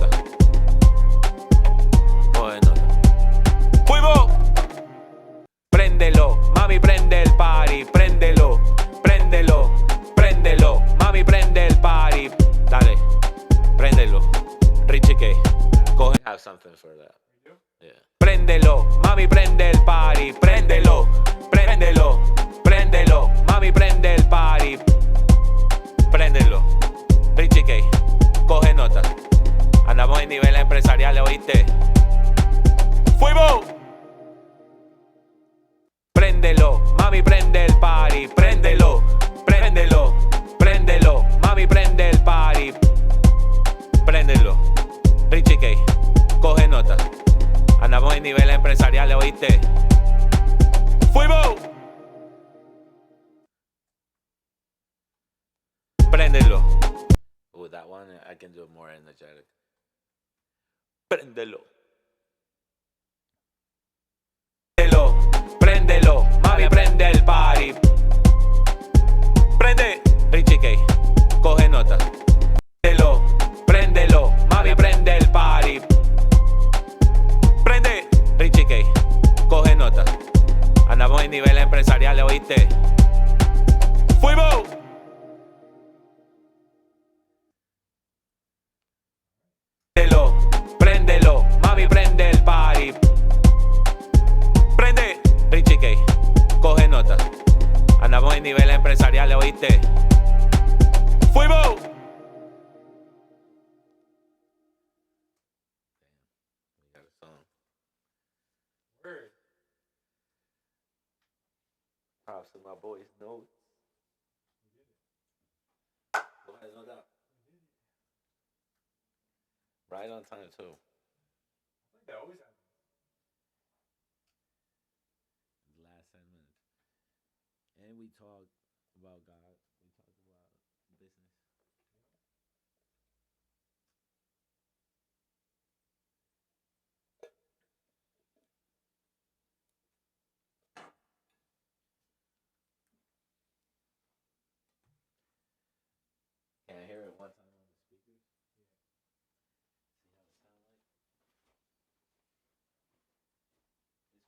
Oh! Préndelo. With that one, I can do it more energetic. Préndelo. Préndelo, mami, prende el party. Prende, Richie K, coge nota. Préndelo, mami, prende el party. Prende, Richie K, coge nota. Andamos en niveles empresariales, ¿oíste? ¡Fuimos! Préndelo, mami, prende el party. Prende, Richie K, coge nota. Andamos en niveles empresariales, ¿oíste? ¡Fuimos! Word. Props to my boys, Notez. Go ahead, no doubt. Right on time too. I think that always happens. The last 10 minutes. And we talked about God. We talked about business. Can I hear it one time on the speakers?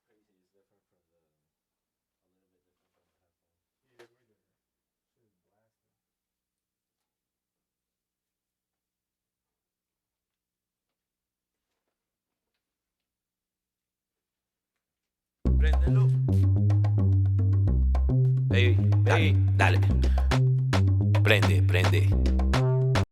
See how it sounds like? It's crazy. It's different from a little bit different from the headphones. Yeah, it's way different. Shit is blasting. Préndelo. Ey, dale, dale. Prende, prende.